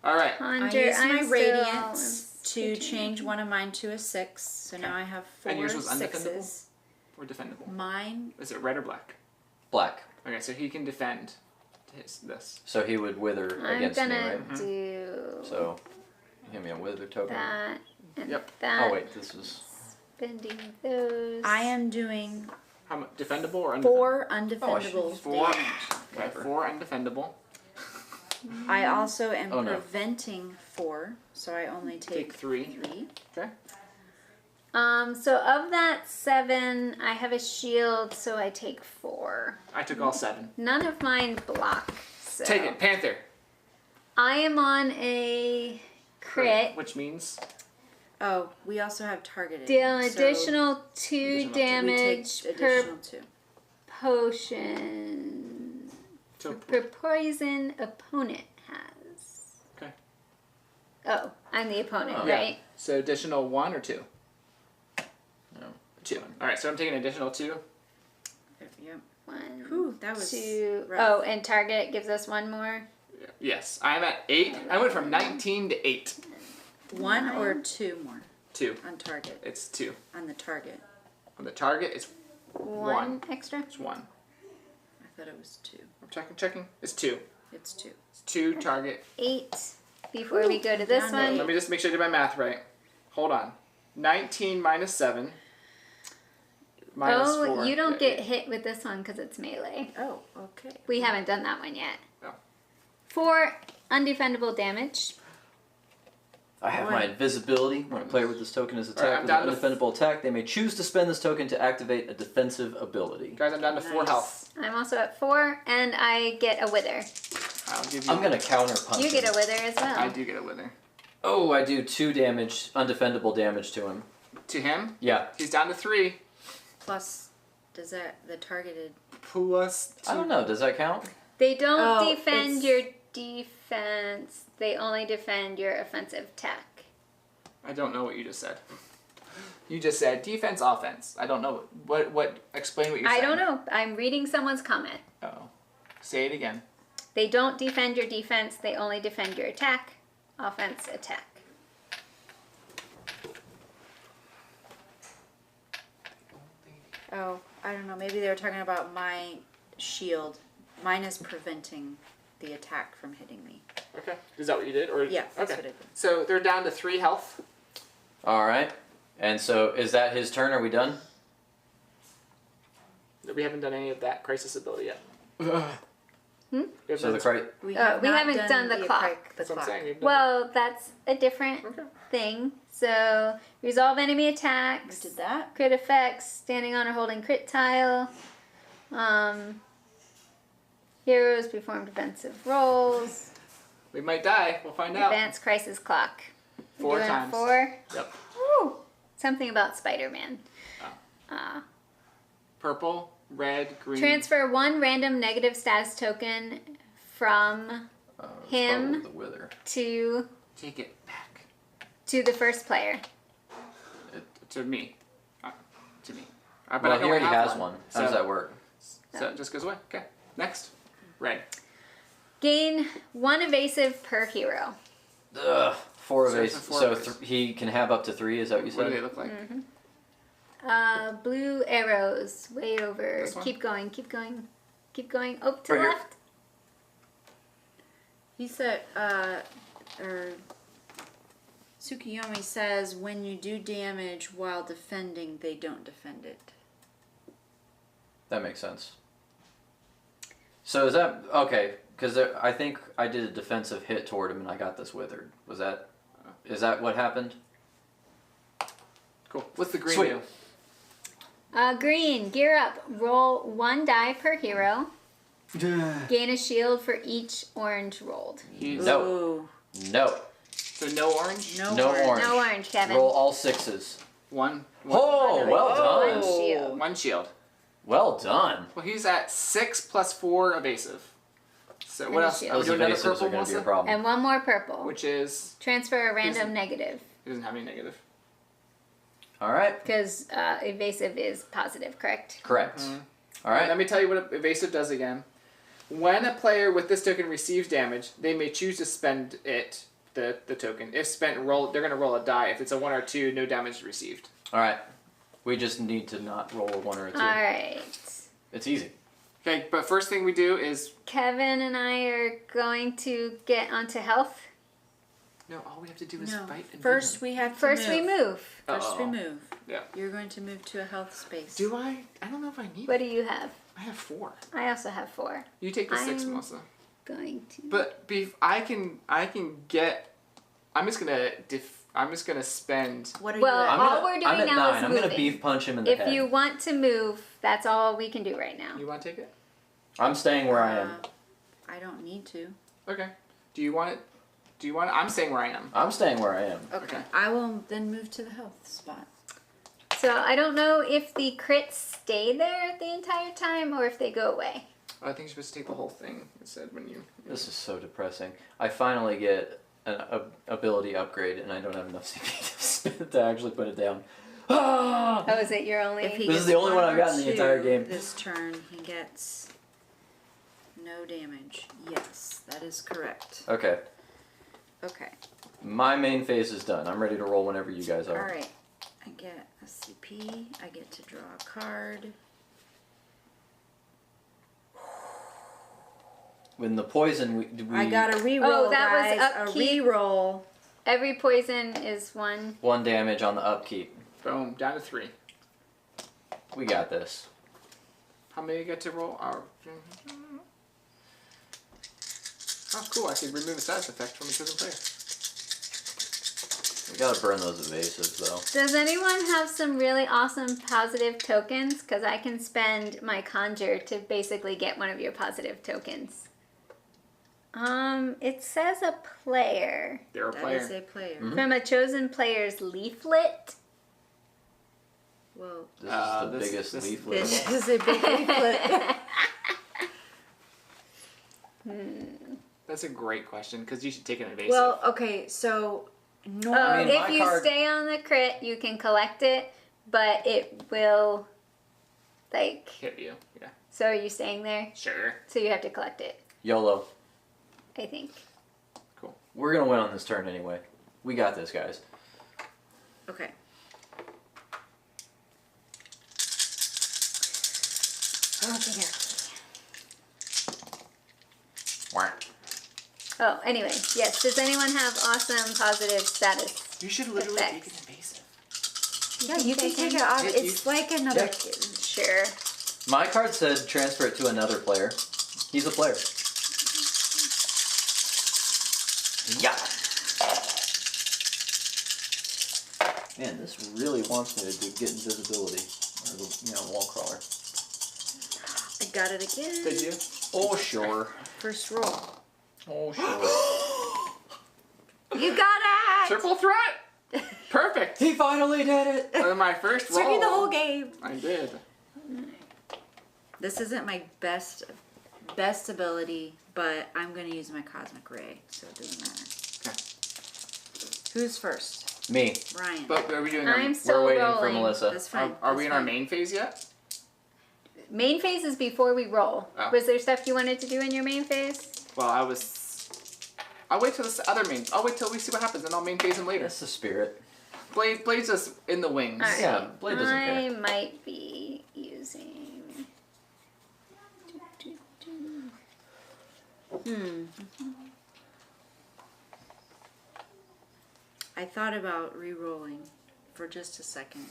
All right. I Hunter, used my I'm radiance still- to change one of mine to a 6, so now I have 4 And yours was undefendable? 6s. Or defendable. Mine, Is it red or black? Black. Okay, so he can defend this. So he would wither I'm against me, gonna right? do So, give me a wither token. that and Yep. that. Oh wait, this was... Spending those. I am doing How much? Defendable or undefendable? 4 Oh, undefendable 4. damage. Okay, 4 undefendable. I also am Oh, no. preventing 4, so I only Take take 3. 3. Okay. So of that 7, I have a shield, so I take 4. I took all 7. None of mine block. So Take it, Panther. I am on a crit. Which means Oh, we also have targeted. Deal an so additional 2 Additional two. we damage take per additional 2. potion. so Per poison opponent has. Okay. Oh, I'm the opponent, Oh. Yeah. right? So additional 1 or 2? No. 2. All right, so I'm taking an additional 2. Yep. 1, Whew, that was 2. rough. Oh, and target gives us 1 more. Yes, I'm at 8. I went from 19 to 8. 1 or 2 more 2. on target. It's 2. On the target. On the target, it's 1 extra. it's 1. I thought it was 2. I'm checking. It's 2. It's 2. It's 2 target. 8 before we go to this down to one. Let me just make sure I did my math right. Hold on. 19 minus 7. Minus Oh, 4. you don't Yeah, get hit with this one because it's melee. Oh, okay. We haven't done that one yet. No. 4 undefendable damage. I have Boy. my invisibility. When a player with this token is Alright, I'm attacked down with to an undefendable attack, they may choose to spend this token to activate a defensive ability. Guys, I'm down to 4 Nice. health. I'm also at 4, and I get a wither. I'll give you. I'm gonna counter punch You get him. a wither as well. I do get a wither. Oh, I do 2 damage, undefendable damage to him. To him, Yeah. he's down to 3. Plus, does that, the targeted. Plus 2. I don't know, does that count? They don't Oh, defend it's- your defense. They only defend your offensive attack. I don't know what you just said. You just said defense, offense. I don't know. What explain what you're I saying. don't know. I'm reading someone's comment. Oh. Say it again. They don't defend your defense. They only defend your attack. Offense, attack. Oh, I don't know. Maybe they were talking about my shield. Mine is preventing the attack from hitting me. Okay. Is that what you did? Or Yeah, that's okay. what I did. So they're down to 3 health. All right. And so is that his turn? Are we done? We haven't done any of that crisis ability yet. Hmm? We So haven't the done- we haven't done the clock. That's what I'm saying. We've done Well, that's a different Okay. thing. So, resolve enemy We attacks. did that. Crit effects, standing on or holding crit tile. Heroes perform defensive rolls. We might die. We'll find out. Advanced crisis clock. 4 Doing times. 4. Yep. Woo! Something about Spider-Man. Purple, red, green. Transfer 1 random negative status token from It's Him. probably the wither. Take it back. to the first player. To me. To me. But Well, I he know I already have has one. How does that work? So it just goes away. Okay. Next. Red. Gain 1 evasive per hero. Ugh. 4 So of it's a ace. 4 So of ace. he can have up to 3. Is that what you What do they said? look like? Blue arrows way over. This one? Keep going, keep going, keep going. Oh, to the Right here. left. He said, or Tsukiyomi says, when you do damage while defending, they don't defend it. That makes sense. So is that okay? Because I think I did a defensive hit toward him and I got this withered. Is that what happened? Cool. What's the green Sweet. do? Green, gear up. Roll 1 die per hero. Gain a shield for each orange rolled. He's No. Ooh. No. So no orange? No, No orange. No orange, Kevin. Roll all 6s. One. Oh, well One done. shield. 1 shield. Well done. Well, he's at 6 plus 4 evasive. So And what a else? shield. Are we Those doing another evasives purple, are going to be a Melissa? problem. And 1 more purple. Which is... Transfer a Isn't- random negative. He doesn't have any negative. All right. Because evasive is positive, correct? Correct. Mm-hmm. All right. Let me tell you what evasive does again. When a player with this token receives damage, they may choose to spend it, the token. If spent, they're going to roll a die. If it's a 1 or 2, no damage received. All right. We just need to not roll a 1 or a 2. Alright. It's easy. Okay, but first thing we do is... Kevin and I are going to get onto health. No, all we have to do is No. fight and First we have to First move. we move. First we Uh-oh. move. Yeah. You're going to move to a health space. Do I? I don't know if I need What it. do you have? I have 4. I also have 4. You take the 6, I'm- Melissa. Going to. But I can get... I'm just gonna spend... What are Well, you at? all we're doing I'm at now 9. is I'm going to moving. beef punch him in the If head. you want to move, that's all we can do right now. You want to take it? I'm staying where I am. I don't need to. Okay. Do you want it? I'm staying where I am. I'm staying where I am. Okay. Okay. I will then move to the health spot. So I don't know if the crits stay there the entire time or if they go away. I think you're supposed to take the whole thing instead when you... This is so depressing. I finally get an ability upgrade and I don't have enough CP to actually put it down. Ah! Oh, is it your only? If he This gets is the only one I've or gotten the 2 entire game. This turn, he gets no damage. Yes, that is correct. Okay. Okay. My main phase is done. I'm ready to roll whenever you guys All are. right. I get a CP. I get to draw a card. When the poison, we I got a reroll, Oh, that was guys. upkeep. A reroll. Every poison is 1. 1 damage on the upkeep. Boom. Down to 3. We got this. How many you get to roll? Oh, cool. I can remove a status effect from a chosen player. We gotta burn those evasives though. Does anyone have some really awesome positive tokens? Because I can spend my conjure to basically get one of your positive tokens. It says a player. They're a That player. is a player. Mhm. From a chosen player's leaflet. Well, This is the this- biggest this- leaflet. this of all. is a big leaflet. That's a great question because you should take an evasive. Well, okay, so I mean, if my you card- stay on the crit, you can collect it, but it will Like, hit you. Yeah. so are you staying there? Sure. So you have to collect it, YOLO. I think. We're gonna win on this turn anyway. We got this, guys. Okay. Oh, anyway, yes. Does anyone have awesome positive status? You should literally Effects. make it invasive. Yeah, you can take it off. Yeah, It's like another. Sure. My card said transfer it to another player. He's a player. Yeah. Man, this really wants me to get invisibility, or the wall crawler. I got it again. Did you? Oh sure. First roll. Oh sure. You got it. Triple threat. Perfect. He finally did it. My first roll. Took you the whole game. I did. This isn't my best ability, but I'm gonna use my cosmic ray, so it doesn't matter. Okay. Who's first? Me. Brian. But are we doing? I'm We're still waiting rolling. for Melissa. That's fine. Are we That's in our fine. main phase yet? Main phase is before we roll. Oh. Was there stuff you wanted to do in your main phase? Well, I'll wait till this other main. I'll wait till we see what happens, and I'll main phase him later. That's the spirit. Blade's us in the wings. All right. Yeah, Blade doesn't I care. might be using. I thought about re-rolling for just a second,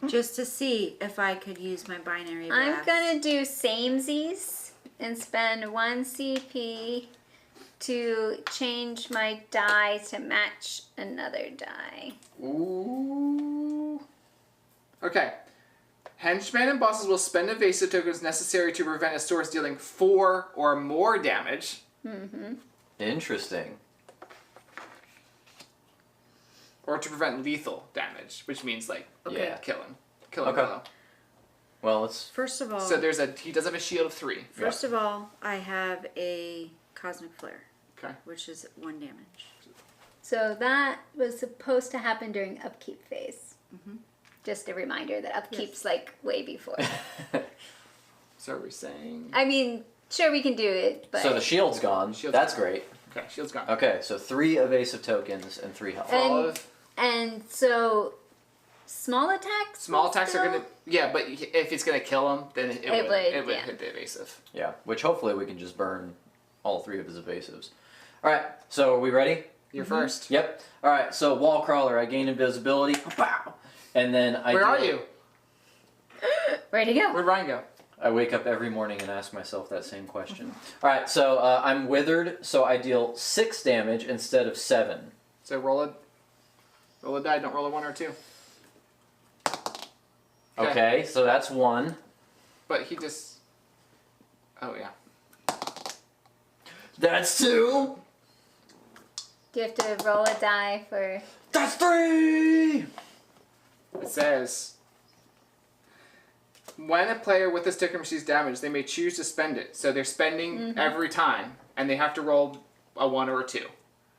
just to see if I could use my binary I'm blast. gonna do samesies and spend 1 CP to change my die to match another die. Ooh. Okay. Henchmen and bosses will spend evasive tokens necessary to prevent a source dealing 4 or more damage. Interesting. Or to prevent lethal damage, which means like Yeah. kill him Okay. below. Well, let's. First of all, So he does have a shield of 3. first of all, I have a cosmic flare, Okay. which is 1 damage. So that was supposed to happen during upkeep phase. Just a reminder that upkeep's like way before. So are we saying? I mean, sure we can do it, but So the shield's gone. Shield's That's gone. great. Okay, shield's gone. Okay, so 3 evasive tokens and 3 health. For all And- of and so small attacks. small will attacks are still- gonna but if it's gonna kill him, then it would yeah. hit the evasive. Yeah, which hopefully we can just burn all 3 of his evasives. All right, so are we ready? You're first. Yep. All right, so wall crawler, I gain invisibility. Pow! And then I Where are you? Where'd he go? Where'd Ryan go? I wake up every morning and ask myself that same question. All right, so I'm withered, so I deal 6 damage instead of 7. So roll a die. Don't roll a 1 or 2. Okay, so that's 1. But he just. Oh yeah. That's 2. Do you have to roll a die for? That's 3. It says. When a player with this token receives damage, they may choose to spend it. So they're spending every time, and they have to roll a 1 or a 2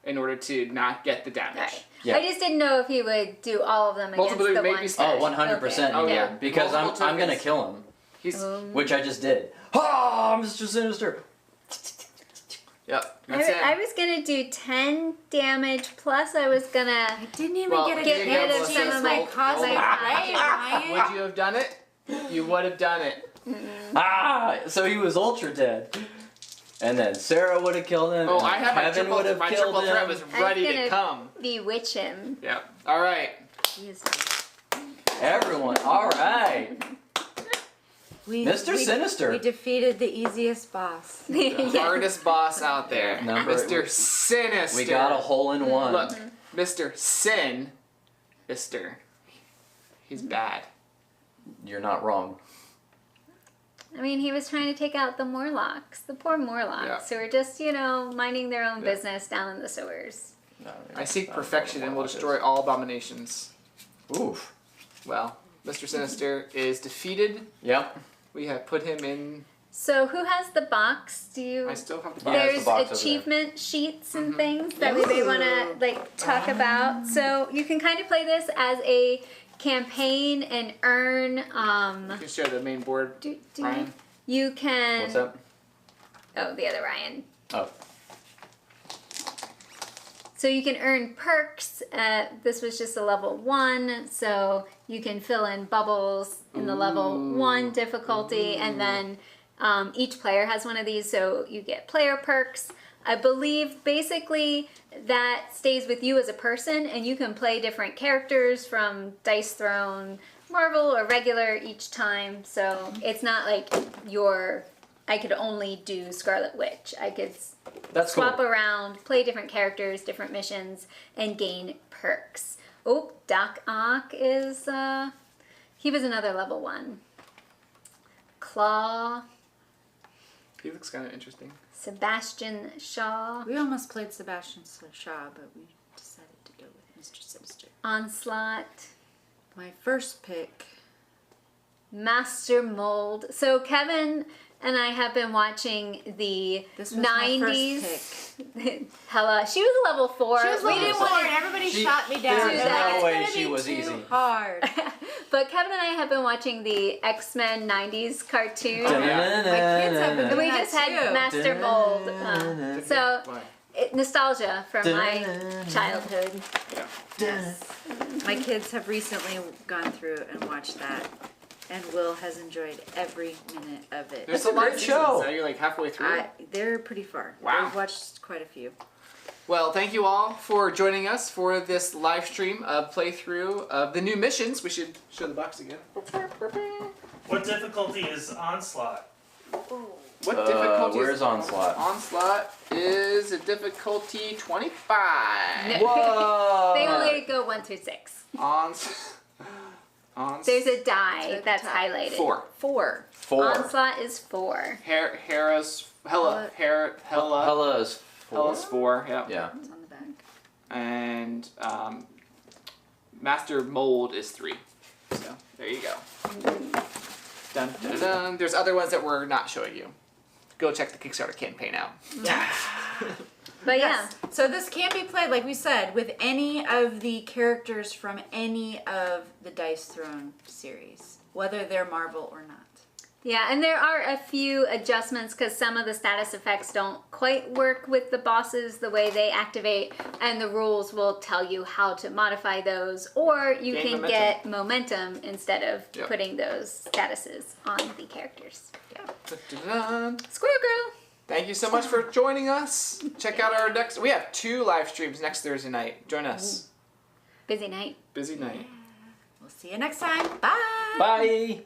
in order to not get the damage. Right. Yeah. I just didn't know if he would do all of them Multiple against the may one. be touch. Oh, 100% Oh, he yeah. would, because Multiple I'm going to tokens. kill him, He's. which I just did. Ah, Mr. Sinister. Yep. That's it. I was gonna do 10 damage plus I was gonna I didn't even Well, get a get Yeah, rid of Melissa, some of my roll- cosmic Right, Ryan? Would you have done it? You would have done it. Ah, so he was ultra dead. And then Sarah would have killed him. Oh, and I have my Kevin triple. would have My killed triple threat him. was I'm ready to gonna- come. bewitch him. Yep. All right. He is- Everyone, all right. Mr. Sinister. We defeated the easiest boss. The hardest boss out there, Number- Mr. Sinister. We got a hole in one. Look, Mr. Sin, Mister. He's bad. You're not wrong. I mean, he was trying to take out the Morlocks, the poor Morlocks, Yeah. who were just, minding their own Yeah. business down in the sewers. No, I seek that's perfection not and will what it destroy all abominations. is. Oof. Well, Mr. Sinister is defeated. Yep. We have put him in. So who has the box? Do you? I still have the Yeah, box. it's There's the box over there. achievement sheets and things that we may want to talk about. So you can kind of play this as a campaign and earn. You can share the main board, Ryan. You can. What's up? Oh, the other Ryan. Oh. So you can earn perks. This was just a level 1, so you can fill in bubbles in the level 1 difficulty, and then each player has one of these, so you get player perks. I believe basically that stays with you as a person, and you can play different characters from Dice Throne, Marvel, or regular each time. So it's not like I could only do Scarlet Witch. I could swap cool. around, play different characters, different missions, and gain perks. Oh, Doc Ock is, he was another level 1. Claw, He looks kind of interesting. Sebastian Shaw, We almost played Sebastian Shaw, but we decided to go with Mr. Sinister. Onslaught, My first pick. Master Mold. So Kevin and I have been watching the This was my 90s. first pick. Hella, she was a level 4. She was We level didn't 4 want and everybody She- shot me down. there's They're like, no "It's way gonna she be was too easy." hard. But Kevin and I have been watching the X-Men 90s cartoon. My kids have been And we doing just that had too. Master Mold. So, Why? nostalgia from my childhood. Yes. My kids have recently gone through and watched that, and Will has enjoyed every minute of it. There's That's a a lot great of seasons. show. Now you're like halfway through. They're pretty far. Wow. I've watched quite a few. Well, thank you all for joining us for this live stream of playthrough of the new missions. We should show the box again. What difficulty is Onslaught? What difficulty where's is Onslaught? Onslaught is a difficulty 25. Whoa! They only go 1 through 6. There's a die At the that's top. highlighted. 4. 4. 4. Onslaught is 4. Hela's Hela. Hella's 4. Hella's 4. Yeah. Yeah. It's on the back. And Master Mold is 3. So there you go. Dun, dun, dun. There's other ones that we're not showing you. Go check the Kickstarter campaign out. But Yes. So this can be played, like we said, with any of the characters from any of the Dice Throne series, whether they're Marvel or not. yeah, and there are a few adjustments because some of the status effects don't quite work with the bosses the way they activate, and the rules will tell you how to modify those, or you Gain can momentum. get momentum instead of Yep. putting those statuses on the characters. Dun, dun, dun. Squirrel Girl! Thank you so much for joining us. Check out our next. We have 2 live streams next Thursday night. Join us. Busy night. Busy night. We'll see you next time. Bye. Bye.